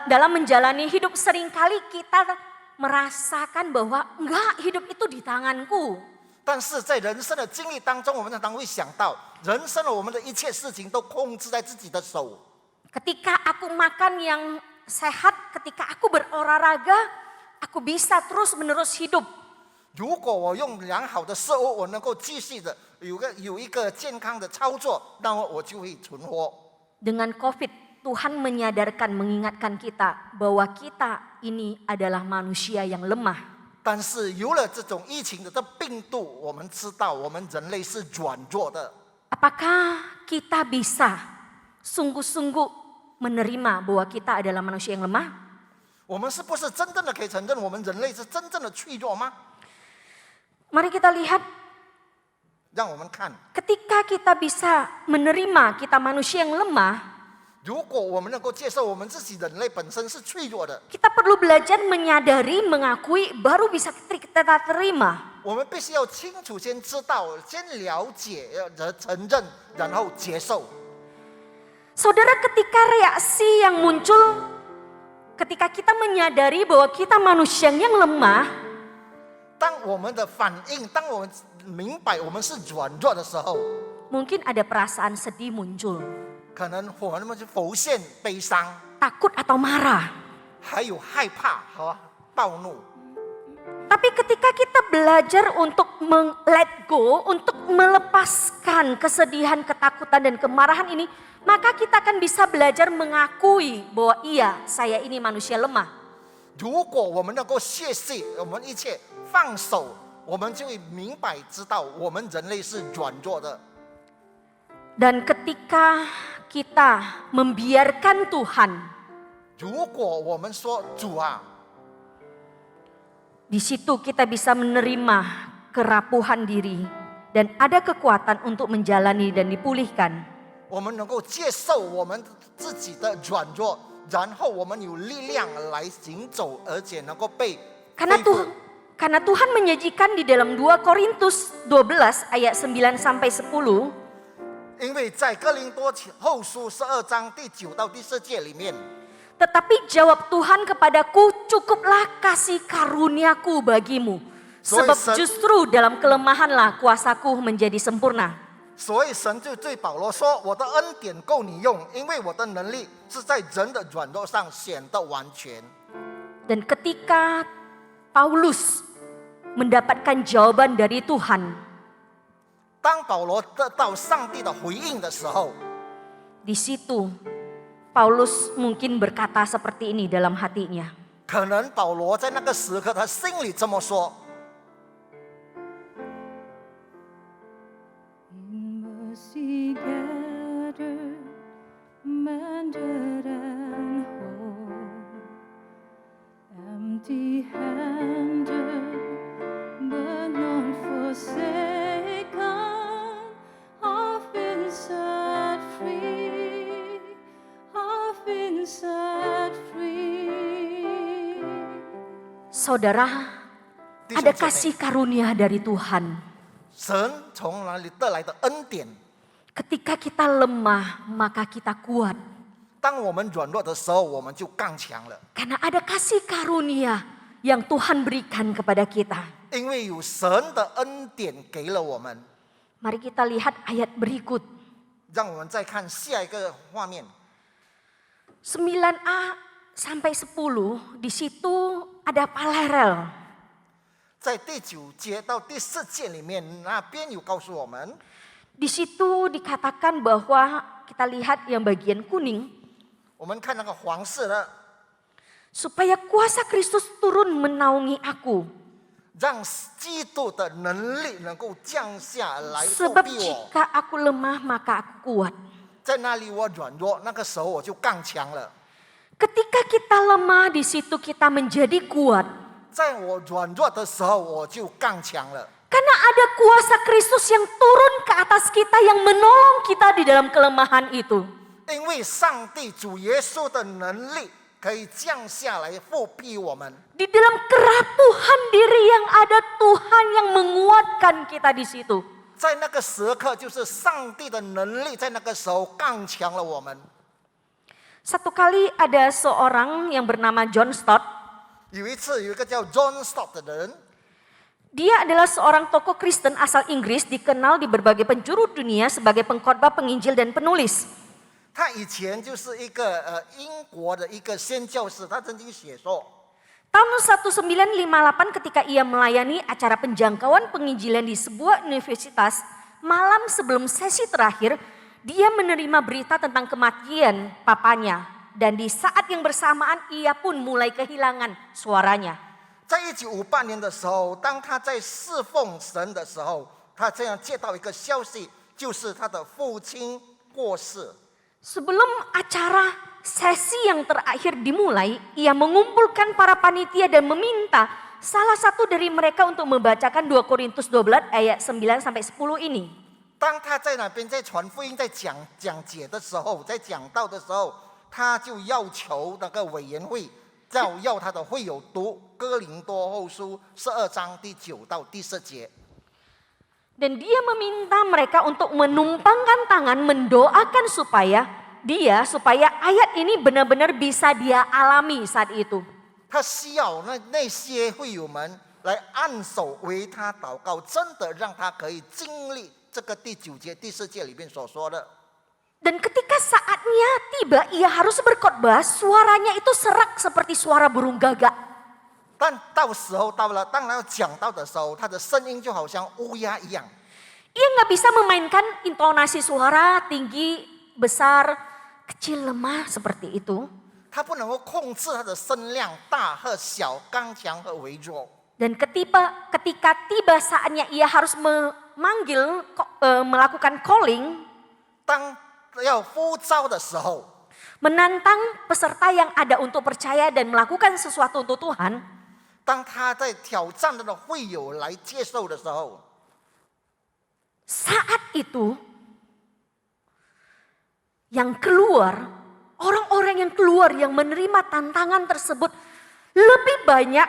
dalam menjalani hidup seringkali kita merasakan bahwa enggak, hidup itu di tanganku. 但是在人生的经历当中，我们常常会想到，人生的我们的一切事情都控制在自己的手。 Ketika aku makan yang sehat, ketika aku berolahraga, aku bisa terus-menerus hidup. 如果我用良好的食物，我能够继续的有一个健康的操作，那么我就会存活。 Dengan COVID, Tuhan menyadarkan, mengingatkan kita bahwa kita ini adalah manusia yang lemah. 但是有了这种疫情的这病毒，我们知道我们人类是软弱的。 Apakah kita bisa sungguh-sungguh menerima bahwa kita adalah manusia yang lemah? 我们是不是真正的可以承认，我们人类是真正的脆弱吗？ Mari kita lihat, 让我们看， ketika kita bisa menerima kita manusia yang lemah, 如果我们能够接受我们自己人类本身是脆弱的， kita perlu belajar menyadari, mengakui, baru bisa kita terima. 我们必须要清楚先知道，先了解，承认，然后接受。 Saudara, ketika reaksi yang muncul, ketika kita menyadari bahwa kita manusia yang lemah, 当我们的反应，当我们明白我们是软弱的时候， mungkin ada perasaan sedih muncul. 可能我们就浮现悲伤， takut atau marah. 还有害怕和暴怒。 Tapi ketika kita belajar untuk let go, untuk melepaskan kesedihan, ketakutan dan kemarahan ini, maka kita akan bisa belajar mengakui bahwa iya, saya ini manusia lemah. 如果我们能够卸弃我们一切放手，我们就会明白知道我们人类是软弱的。 Dan ketika kita membiarkan Tuhan, 如果我们说主啊， di situ kita bisa menerima kerapuhan diri dan ada kekuatan untuk menjalani dan dipulihkan. 我们能够接受我们自己的软弱，然后我们有力量来行走，而且能够被 Karena 恢复。 karena Tuhan menyajikan di dalam 2 Korintus 12 ayat 9 sampai 10, 因为在哥林多后书12章第9到第10节里面， tetapi jawab Tuhan kepadaku, cukuplah kasih karuniaku bagimu. Sebab justru dalam kelemahanlah kuasaku menjadi sempurna. 所以神就对保罗说：“我的恩典够你用，因为我的能力是在人的软弱上显得完全。” Dan ketika Paulus mendapatkan jawaban dari Tuhan, 当保罗得到上帝的回应的时候， di situ Paulus mungkin berkata seperti ini dalam hatinya. 可能保罗在那个时刻他心里这么说。 In mercy gathered, mended and whole, empty-handed, but not forsaken. I've been set free. I've been set free. Saudara, 弟兄 ada 姐妹 kasih karunia dari Tuhan. 神从哪里得来的恩典？ Ketika kita lemah, maka kita kuat. 当我们软弱的时候，我们就刚强了， Karena ada kasih karunia yang Tuhan berikan kepada kita. 因为有神的恩典给了我们。 Mari kita lihat ayat berikut. 让我们再看下一个画面， 9a sampai 10, di situ ada paralel. 在第9节到第10节里面，那边有告诉我们， Di situ dikatakan bahwa kita lihat yang bagian kuning, 我们看那个黄色的， supaya kuasa Kristus turun menaungi aku. 让基督的能力能够降下来复 Sebab 庇我。 jika aku lemah maka aku kuat. 在那里我软弱，那个时候我就刚强了。 Ketika kita lemah, di situ kita menjadi kuat. 在我软弱的时候，我就刚强了。 Karena ada kuasa Kristus yang turun ke atas kita yang menolong kita di dalam kelemahan itu. 因为上帝主耶稣的能力可以降下来复庇我们。 Di dalam kerapuhan diri yang ada, Tuhan yang menguatkan kita di situ. 在那个时刻，就是上帝的能力在那个时候刚强了我们。 Satu kali ada seorang yang bernama John Stott. 有一次，有一个叫 John Stott 的人， Dia adalah seorang tokoh Kristen asal Inggris, dikenal di berbagai penjuru dunia sebagai pengkhotbah, penginjil dan penulis. 他以前就是一个英国的一个宣教士，他曾经写说， Tahun 1958 ketika ia melayani acara penjangkauan penginjilan di sebuah universitas, malam sebelum sesi terakhir, dia menerima berita tentang kematian papanya. Dan di saat yang bersamaan ia pun mulai kehilangan suaranya. 在1958年的时候，当他在侍奉神的时候，他这样接到一个消息，就是他的父亲过世。 Sebelum acara sesi yang terakhir dimulai, ia mengumpulkan para panitia dan meminta salah satu dari mereka untuk membacakan 2 Korintus 12 ayat 9 sampai 10 ini. 当他在那边在传福音、在讲解的时候，在讲道的时候，他就要求那个委员会，要他的会友读哥林多后书12章第9到第10节。 Dan dia meminta mereka untuk menumpangkan tangan, mendoakan supaya ayat ini benar-benar bisa dia alami saat itu. 他需要那些会友们来按手为他祷告，真的让他可以经历这个第9节、第10节里面所说的。Dan ketika saatnya tiba, ia harus berkhotbah, suaranya itu serak seperti suara burung gagak. 但到时候到了，当然要讲到的时候，他的声音就好像乌鸦一样。 Ia nggak bisa memainkan intonasi suara tinggi, besar, kecil, lemah seperti itu. 他不能够控制他的声量大和小、刚强和微弱。 Dan ketika tiba saatnya ia harus memanggil, melakukan calling, 当要呼召的时候， menantang peserta yang ada untuk percaya dan melakukan sesuatu untuk Tuhan, 当他在挑战他的会友来接受的时候， saat itu yang keluar, orang-orang yang keluar yang menerima tantangan tersebut lebih banyak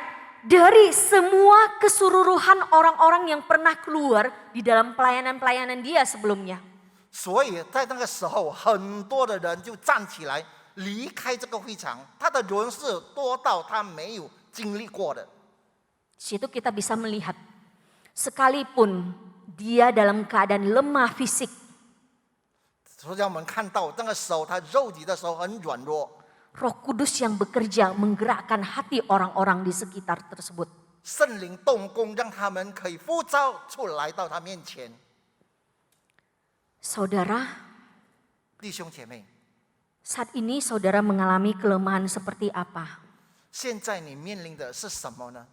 dari semua keseluruhan orang-orang yang pernah keluar di dalam pelayanan-pelayanan dia sebelumnya. 所以在那个时候，很多的人就站起来离开这个会场，他的人是多到他没有经历过的。 Di situ kita bisa melihat, sekalipun dia dalam keadaan lemah fisik, 所以我们看到那个时候，他肉体的时候很软弱， Roh Kudus yang bekerja menggerakkan hati orang-orang di sekitar tersebut. 圣灵动工，让他们可以呼召出来到他面前。 Saudara, 弟兄姐妹， saat ini saudara mengalami kelemahan seperti apa? 现在你面临的是什么呢？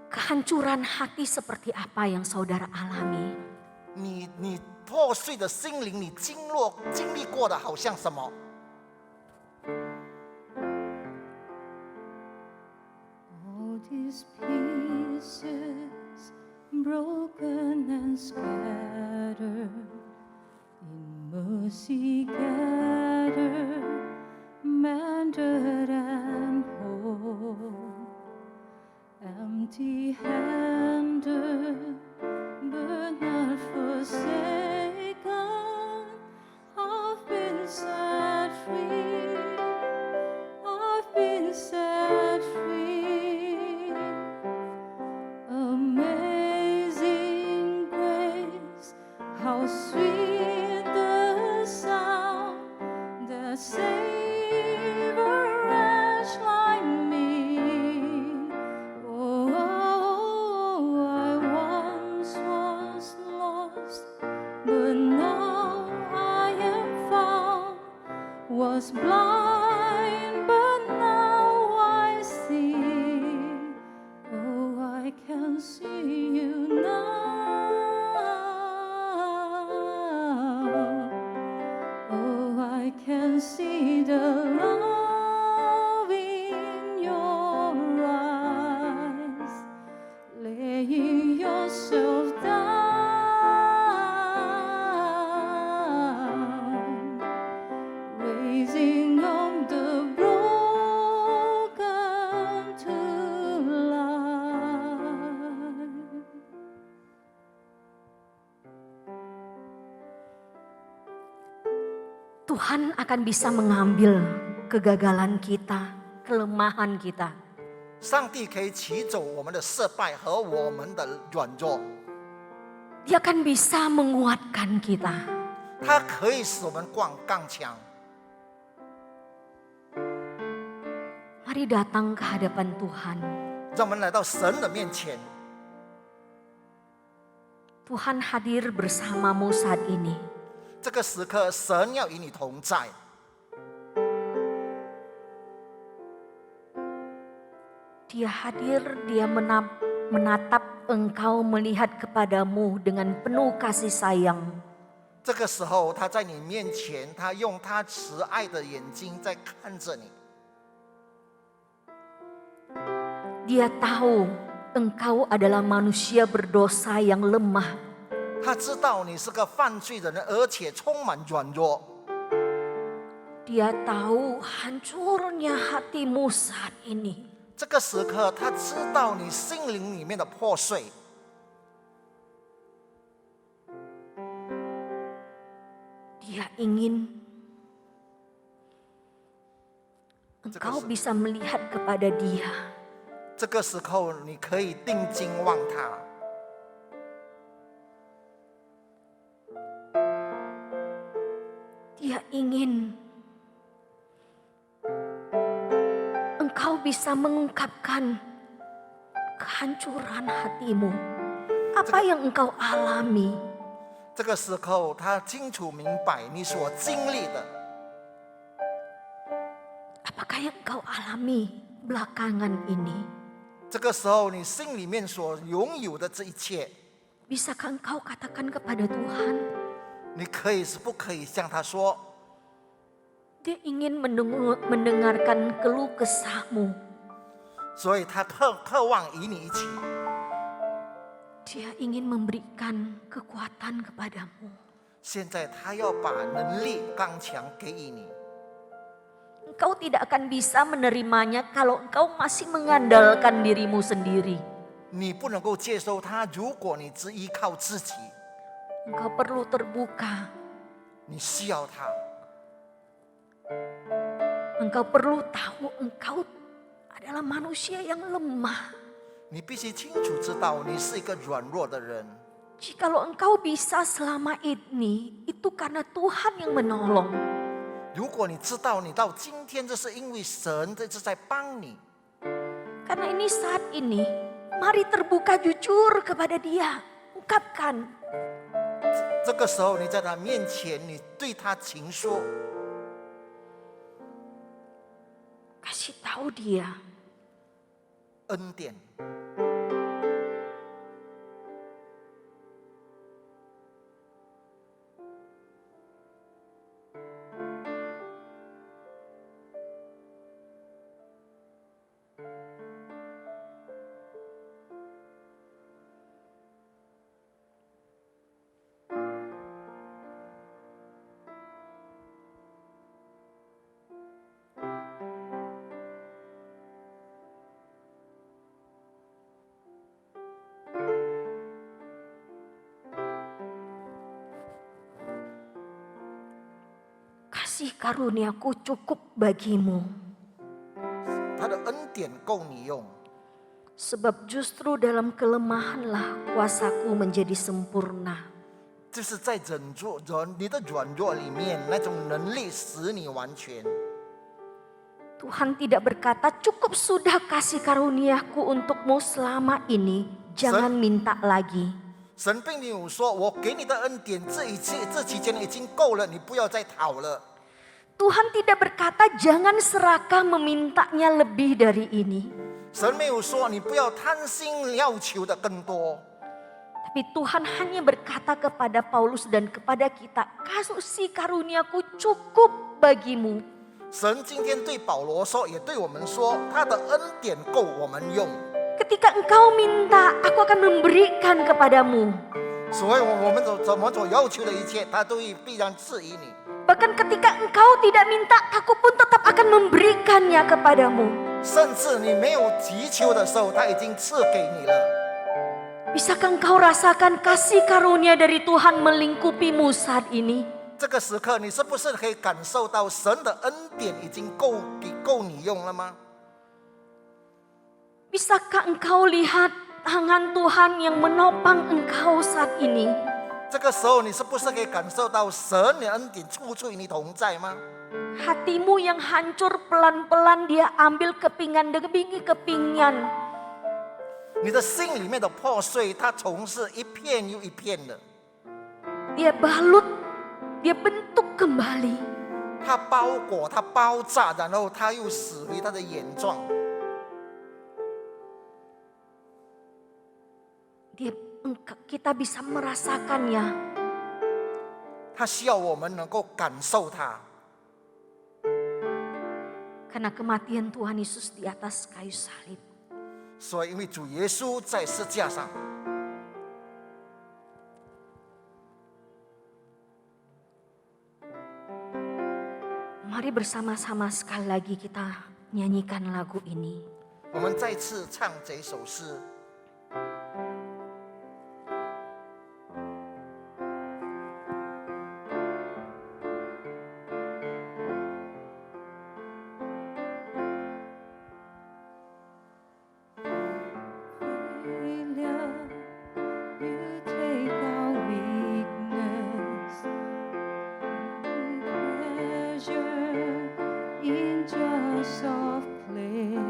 Kehancuran hati seperti apa yang saudara alami? 你破碎的心灵，你经历过的好像什么？ All these pieces broken and scattered, in mercy gathered, mended and whole. Empty-handed, but not forsaken. I've been set free. I've been set free. Amazing grace, how sweet the sound that saved a wretch like me. Oh, I once was lost, but now I am found. Was blind, but now I see. Oh, I can see you now. Oh, I can see the love in your eyes, laying yourself down, raising up the broken to life. Tuhan akan bisa mengambil kegagalan kita, kelemahan kita. 上帝可以取走我们的失败和我们的软弱， Dia akan bisa menguatkan kita. 他可以使我们刚强。 Mari datang ke hadapan Tuhan. 让我们来到神的面前， Tuhan hadir bersamamu saat ini. 这个时刻，神要与你同在。 Dia hadir, dia menatap engkau, melihat kepadamu dengan penuh kasih sayang. 这个时候，他在你面前，他用他慈爱的眼睛在看着你。 Dia tahu engkau adalah manusia berdosa yang lemah. 他知道你是个犯罪的人，而且充满软弱。 Dia tahu hancurnya hatimu saat ini. 这个时刻，他知道你心灵里面的破碎。 Dia ingin engkau bisa melihat kepada dia. 这个时候，你可以定睛望他， engkau bisa mengungkapkan kehancuran hatimu. Apa yang engkau alami? 这个时候，他清楚明白你所经历的， Apakah yang engkau alami belakangan ini? 这个时候你心里面所拥有的这一切， Bisakah engkau katakan kepada Tuhan? 你可以是不可以向他说？ Dia ingin mendengarkan keluh kesahmu. 所以他渴望与你一起， Dia ingin memberikan kekuatan kepadamu. 现在他要把能力刚强给予你。 Engkau tidak akan bisa menerimanya kalau engkau masih mengandalkan dirimu sendiri. 你不能够接受他，如果你只依靠自己， Engkau perlu terbuka. 你需要他。 Engkau perlu tahu engkau adalah manusia yang lemah. 你必须清楚知道，你是一个软弱的人。 Jikalau engkau bisa selama ini, itu karena Tuhan yang menolong. 如果你知道你到今天，这是因为神这是在帮你。 Karena ini saat ini, mari terbuka jujur kepada Dia. Ungkapkan, 这个时候你在他面前，你对他情说， kasih tahu Dia. 恩典。 Kasih karuniaku cukup bagimu. 他的恩典够你用， Sebab justru dalam kelemahanlah kuasaku menjadi sempurna. 就是在你的软弱里面，那种能力使你完全。 Tuhan tidak berkata cukup sudah kasih karuniaku untukmu selama ini. Jangan minta lagi. 神并没有说，我给你的恩典这期间已经够了，你不要再讨了。 Tuhan tidak berkata jangan serakah memintanya lebih dari ini. 神没有说你不要贪心要求的更多， Tapi Tuhan hanya berkata kepada Paulus dan kepada kita, kasih karuniaku cukup bagimu. 神今天对保罗说，也对我们说，他的恩典够我们用。 Ketika engkau minta, aku akan memberikan kepadamu. 所以我们所要求的一切，他都必然赐予你。 Bahkan ketika engkau tidak minta, aku pun tetap akan memberikannya kepadamu. 甚至你没有祈求的时候，他已经赐给你了。 Bisakah engkau rasakan kasih karunia dari Tuhan melingkupimu saat ini? 这个时刻，你是不是可以感受到神的恩典已经够你用了吗？ Bisakah engkau lihat tangan Tuhan yang menopang engkau saat ini? 这个时候，你是不是可以感受到神的恩典处处与你同在吗？ Hatimu yang hancur pelan-pelan dia ambil kepingan demi kepingan. 你的心里面的破碎，它从是一片又一片的， Dia balut, dia bentuk kembali. 它包裹，它包扎，然后它又死回它的原状。 Kita bisa merasakannya. 它需要我们能够感受它， Karena kematian Tuhan Yesus di atas kayu salib. 所以因为主耶稣在十字架上， Mari bersama-sama sekali lagi kita nyanyikan lagu ini. 我们再次唱这首诗。 You take our weakness, pleasure in just soft play.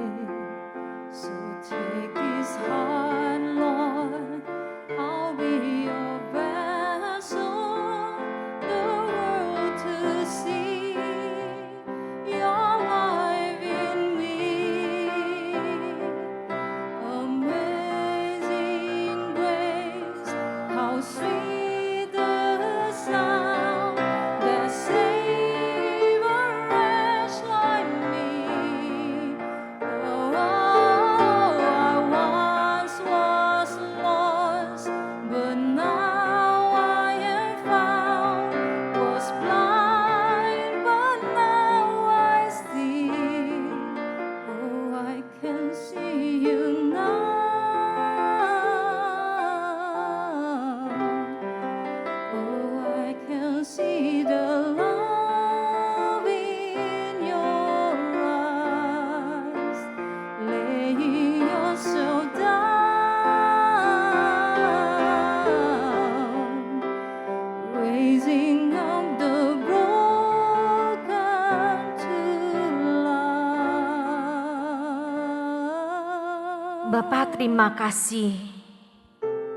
Bapa, terima kasih.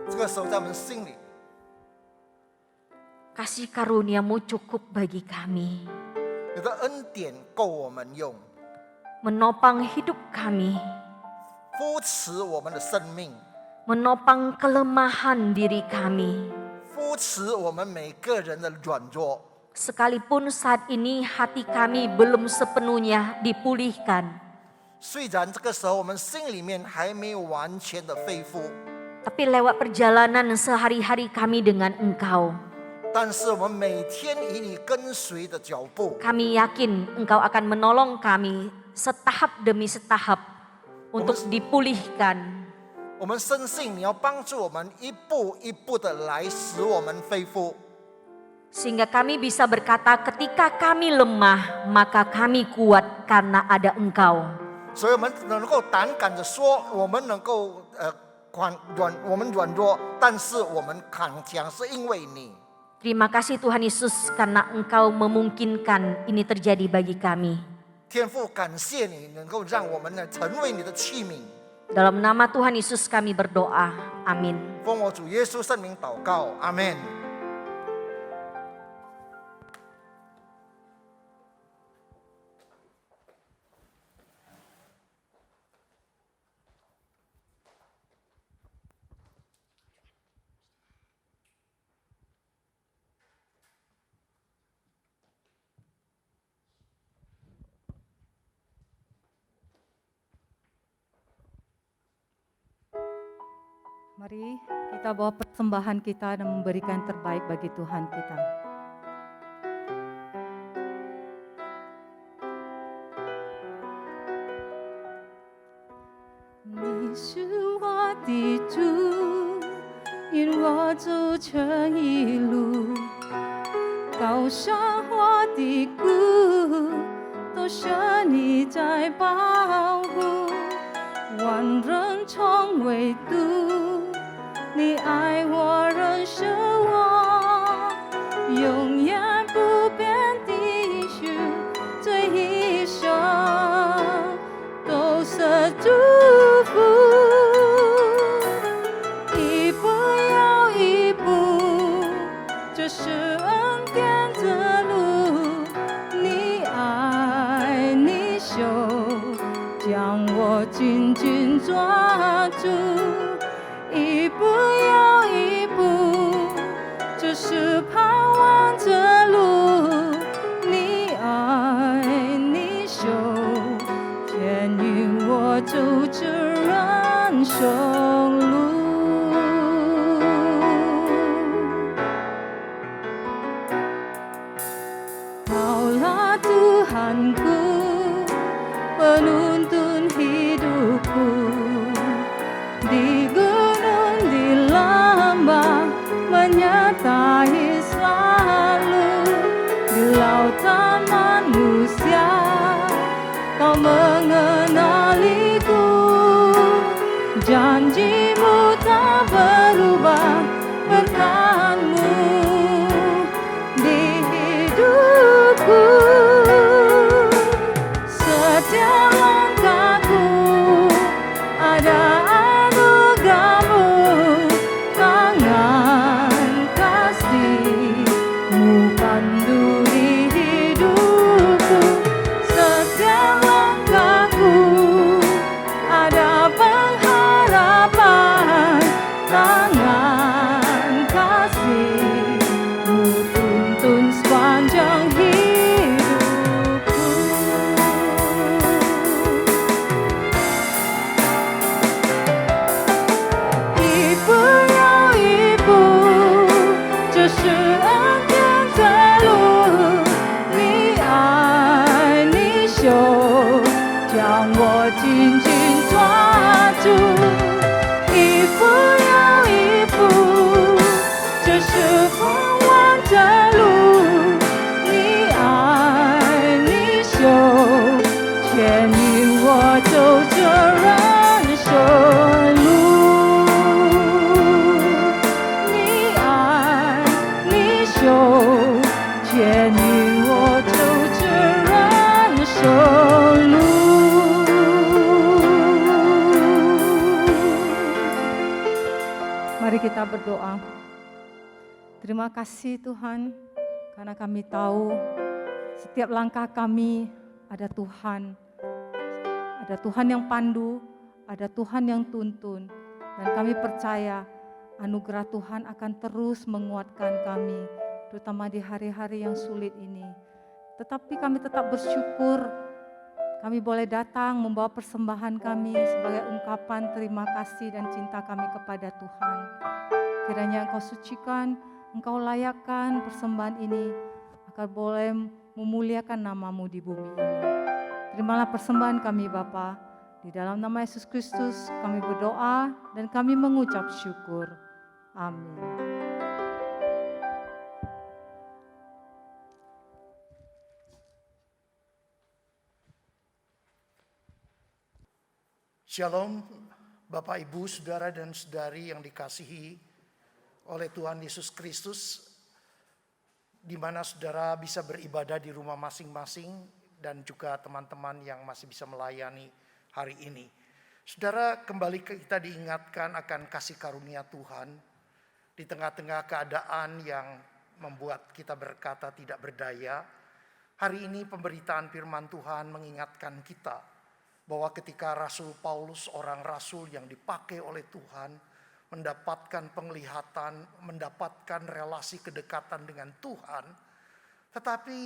这个时候在我们心里， Kasih karunia-Mu cukup bagi kami. 你的恩典够我们用， Menopang hidup kami. 扶持我们的生命， Menopang kelemahan diri kami. 扶持我们每个人的软弱。 Sekalipun saat ini hati kami belum sepenuhnya dipulihkan. 虽然这个时候我们心里面还没有完全的恢复， Tapi lewat perjalanan sehari-hari kami dengan Engkau, 但是我们每天以你跟随的脚步， kami yakin Engkau akan menolong kami setahap demi setahap untuk dipulihkan. 我们深信你要帮助我们一步一步的来使我们恢复， Sehingga kami bisa berkata ketika kami lemah, maka kami kuat karena ada Engkau. 所以我们能够胆敢的说，我们能够我们软弱，但是我们扛强是因为你。 Terima kasih Tuhan Yesus karena Engkau memungkinkan ini terjadi bagi kami. 天父，感谢你能够让我们呢成为你的器皿。 Dalam nama Tuhan Yesus kami berdoa. Amin. 奉我主耶稣圣名祷告，阿门。 Mari kita bawa persembahan kita dan memberikan terbaik bagi Tuhan kita. Ni是我的主，引我走这一路，高山我的谷，都是你在保护，万人称为毒，你爱我，认识我，永远不变的主，这一生都是祝福，一步又一步，这是恩典的路，你爱你手，将我紧紧抓住，一步又一步，这是盼望的路，你爱你手，牵引我走这人生路。Kaulah Tuhanku, penuntun hidupku, di gunung di lembah menyertai selalu, di lautan manusia kau mengenaliku, janjimu tak berubah, berkatmu di hidupku, setiap langkahku ada anugerahmu, tangan kasih-Mu pandu di hidupku, setiap langkahku ada pengharapan, tangan kasih-Mu tuntun sepanjang hidupku. Ibu又一步，这是恩典的路，你爱你手，将我紧紧抓住，一步又一步，这是盼望的路，你爱你手，牵引我走这人生路，你爱你手，牵引我走这人生路。kita berdoa. Terima kasih Tuhan, karena kami tahu setiap langkah kami ada Tuhan. Ada Tuhan yang pandu, ada Tuhan yang tuntun. Dan kami percaya anugerah Tuhan akan terus menguatkan kami, terutama di hari-hari yang sulit ini. Tetapi kami tetap bersyukur, kami boleh datang membawa persembahan kami sebagai ungkapan terima kasih dan cinta kami kepada Tuhan. Kiranya Engkau sucikan, Engkau layakkan persembahan ini agar boleh memuliakan nama-Mu di bumi ini. Terimalah persembahan kami Bapa. Di dalam nama Yesus Kristus kami berdoa dan kami mengucap syukur. Amin. Shalom, Bapak, Ibu, Saudara dan Saudari yang dikasihi oleh Tuhan Yesus Kristus, di mana saudara bisa beribadah di rumah masing-masing dan juga teman-teman yang masih bisa melayani hari ini. Saudara, kembali kita diingatkan akan kasih karunia Tuhan di tengah-tengah keadaan yang membuat kita berkata tidak berdaya. Hari ini pemberitaan firman Tuhan mengingatkan kita bahwa ketika Rasul Paulus, orang rasul yang dipakai oleh Tuhan, mendapatkan penglihatan, mendapatkan relasi kedekatan dengan Tuhan, tetapi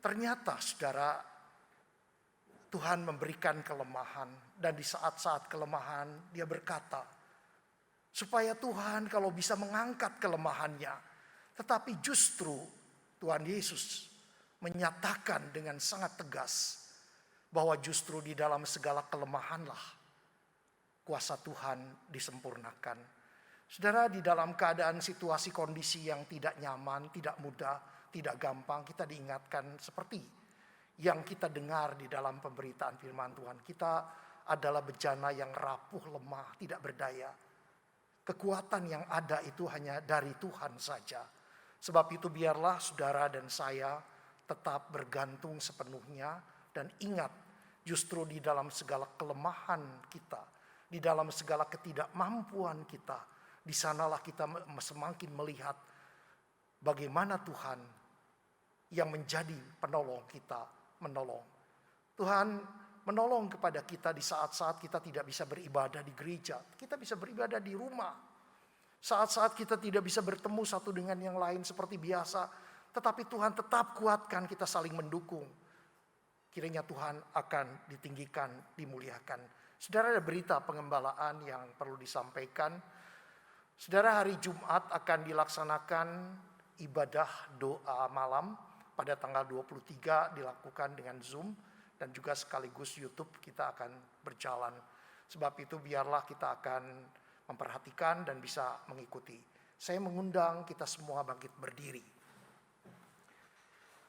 ternyata saudara, Tuhan memberikan kelemahan, dan di saat-saat kelemahan dia berkata, supaya Tuhan kalau bisa mengangkat kelemahannya, tetapi justru Tuhan Yesus menyatakan dengan sangat tegas bahwa justru di dalam segala kelemahanlah kuasa Tuhan disempurnakan. Saudara, di dalam keadaan situasi kondisi yang tidak nyaman, tidak mudah, tidak gampang, kita diingatkan seperti yang kita dengar di dalam pemberitaan firman Tuhan. Kita adalah bejana yang rapuh, lemah, tidak berdaya. Kekuatan yang ada itu hanya dari Tuhan saja. Sebab itu biarlah saudara dan saya tetap bergantung sepenuhnya dan ingat, justru di dalam segala kelemahan kita, di dalam segala ketidakmampuan kita, di sanalah kita semakin melihat bagaimana Tuhan yang menjadi penolong kita menolong. Tuhan menolong kepada kita di saat-saat kita tidak bisa beribadah di gereja. Kita bisa beribadah di rumah. Saat-saat kita tidak bisa bertemu satu dengan yang lain seperti biasa, tetapi Tuhan tetap kuatkan, kita saling mendukung. Kiranya Tuhan akan ditinggikan, dimuliakan. Saudara, ada berita pengembalaan yang perlu disampaikan. Saudara, hari Jumat akan dilaksanakan ibadah doa malam pada tanggal 23, dilakukan dengan Zoom dan juga sekaligus YouTube kita akan berjalan. Sebab itu biarlah kita akan memperhatikan dan bisa mengikuti. Saya mengundang kita semua bangkit berdiri.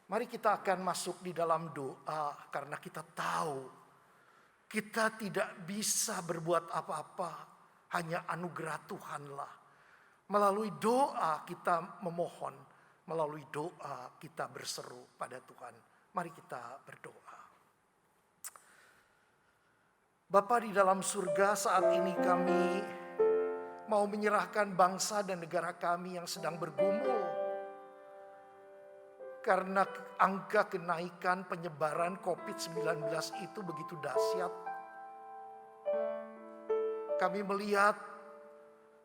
Mari kita akan masuk di dalam doa karena kita tahu kita tidak bisa berbuat apa-apa, hanya anugerah Tuhanlah. Melalui doa kita memohon, melalui doa kita berseru pada Tuhan. Mari kita berdoa. Bapa di dalam surga, saat ini kami mau menyerahkan bangsa dan negara kami yang sedang bergumul karena angka kenaikan penyebaran COVID-19 itu begitu dahsyat. Kami melihat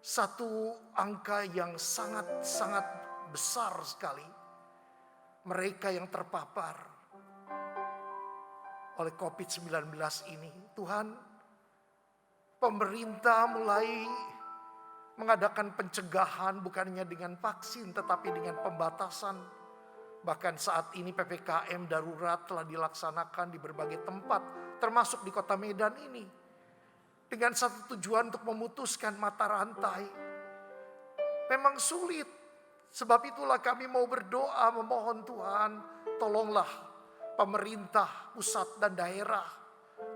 satu angka yang sangat-sangat besar sekali. Mereka yang terpapar oleh COVID-19 ini. Tuhan, pemerintah mulai mengadakan pencegahan bukan hanya dengan vaksin tetapi dengan pembatasan. Bahkan saat ini PPKM darurat telah dilaksanakan di berbagai tempat, termasuk di kota Medan ini. Dengan satu tujuan untuk memutuskan mata rantai. Memang sulit, sebab itulah kami mau berdoa memohon Tuhan, tolonglah pemerintah pusat dan daerah,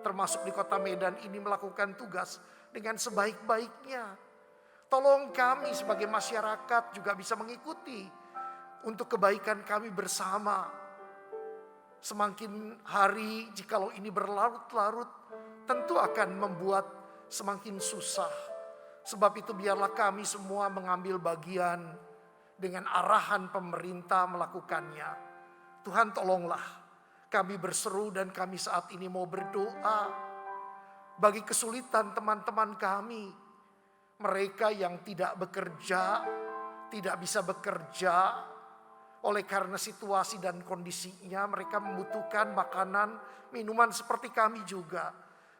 termasuk di kota Medan ini melakukan tugas dengan sebaik-baiknya. Tolong kami sebagai masyarakat juga bisa mengikuti untuk kebaikan kami bersama. Semakin hari jikalau ini berlarut-larut, tentu akan membuat semakin susah. Sebab itu biarlah kami semua mengambil bagian dengan arahan pemerintah melakukannya. Tuhan tolonglah kami berseru dan kami saat ini mau berdoa bagi kesulitan teman-teman kami. Mereka yang tidak bekerja, tidak bisa bekerja oleh karena situasi dan kondisinya. Mereka membutuhkan makanan, minuman seperti kami juga.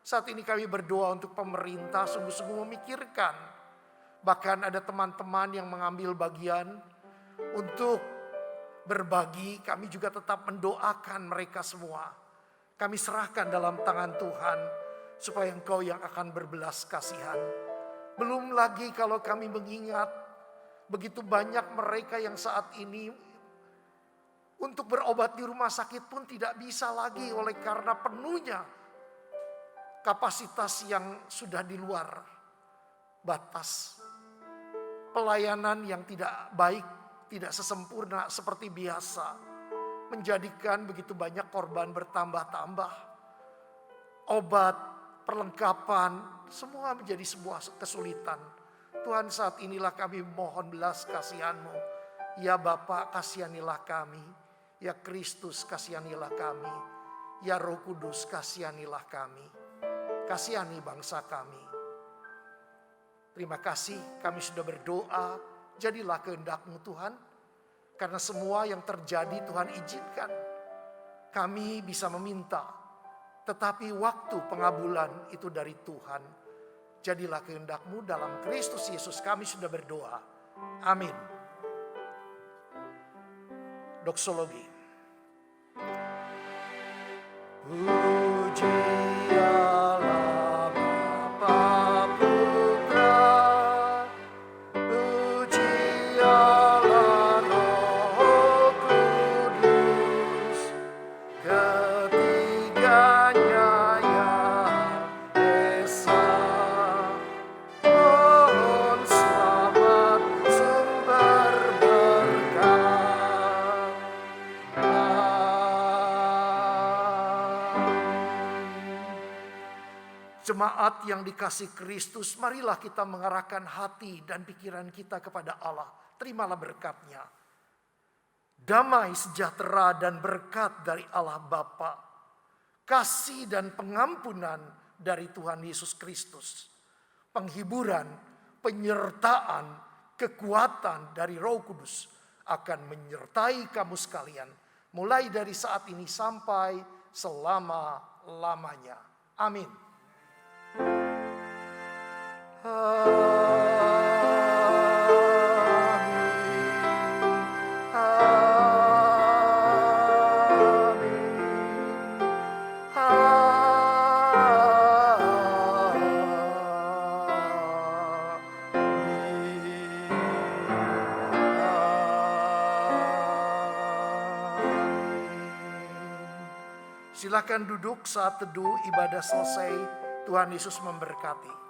Saat ini kami berdoa untuk pemerintah sungguh-sungguh memikirkan. Bahkan ada teman-teman yang mengambil bagian untuk berbagi. Kami juga tetap mendoakan mereka semua. Kami serahkan dalam tangan Tuhan supaya Engkau yang akan berbelas kasihan. Belum lagi kalau kami mengingat begitu banyak mereka yang saat ini untuk berobat di rumah sakit pun tidak bisa lagi oleh karena penuhnya kapasitas yang sudah di luar batas. Pelayanan yang tidak baik, tidak sesempurna seperti biasa, menjadikan begitu banyak korban bertambah-tambah. Obat, perlengkapan, semua menjadi sebuah kesulitan. Tuhan, saat inilah kami mohon belas kasihan-Mu. Ya Bapa, kasihanilah kami. Ya Kristus, kasihanilah kami. Ya Roh Kudus, kasihanilah kami. Kasihani bangsa kami. Terima kasih kami sudah berdoa. Jadilah kehendak-Mu Tuhan. Karena semua yang terjadi Tuhan izinkan. Kami bisa meminta. Tetapi waktu pengabulan itu dari Tuhan. Jadilah kehendak-Mu dalam Kristus Yesus kami sudah berdoa. Amin. Doksologi. Jemaat yang dikasih Kristus, marilah kita mengarahkan hati dan pikiran kita kepada Allah. Terimalah berkat-Nya. Damai, sejahtera dan berkat dari Allah Bapa, kasih dan pengampunan dari Tuhan Yesus Kristus, penghiburan, penyertaan, kekuatan dari Roh Kudus akan menyertai kamu sekalian, mulai dari saat ini sampai selama-lamanya. Amin. Silakan duduk saat teduh ibadah selesai. Tuhan Yesus memberkati.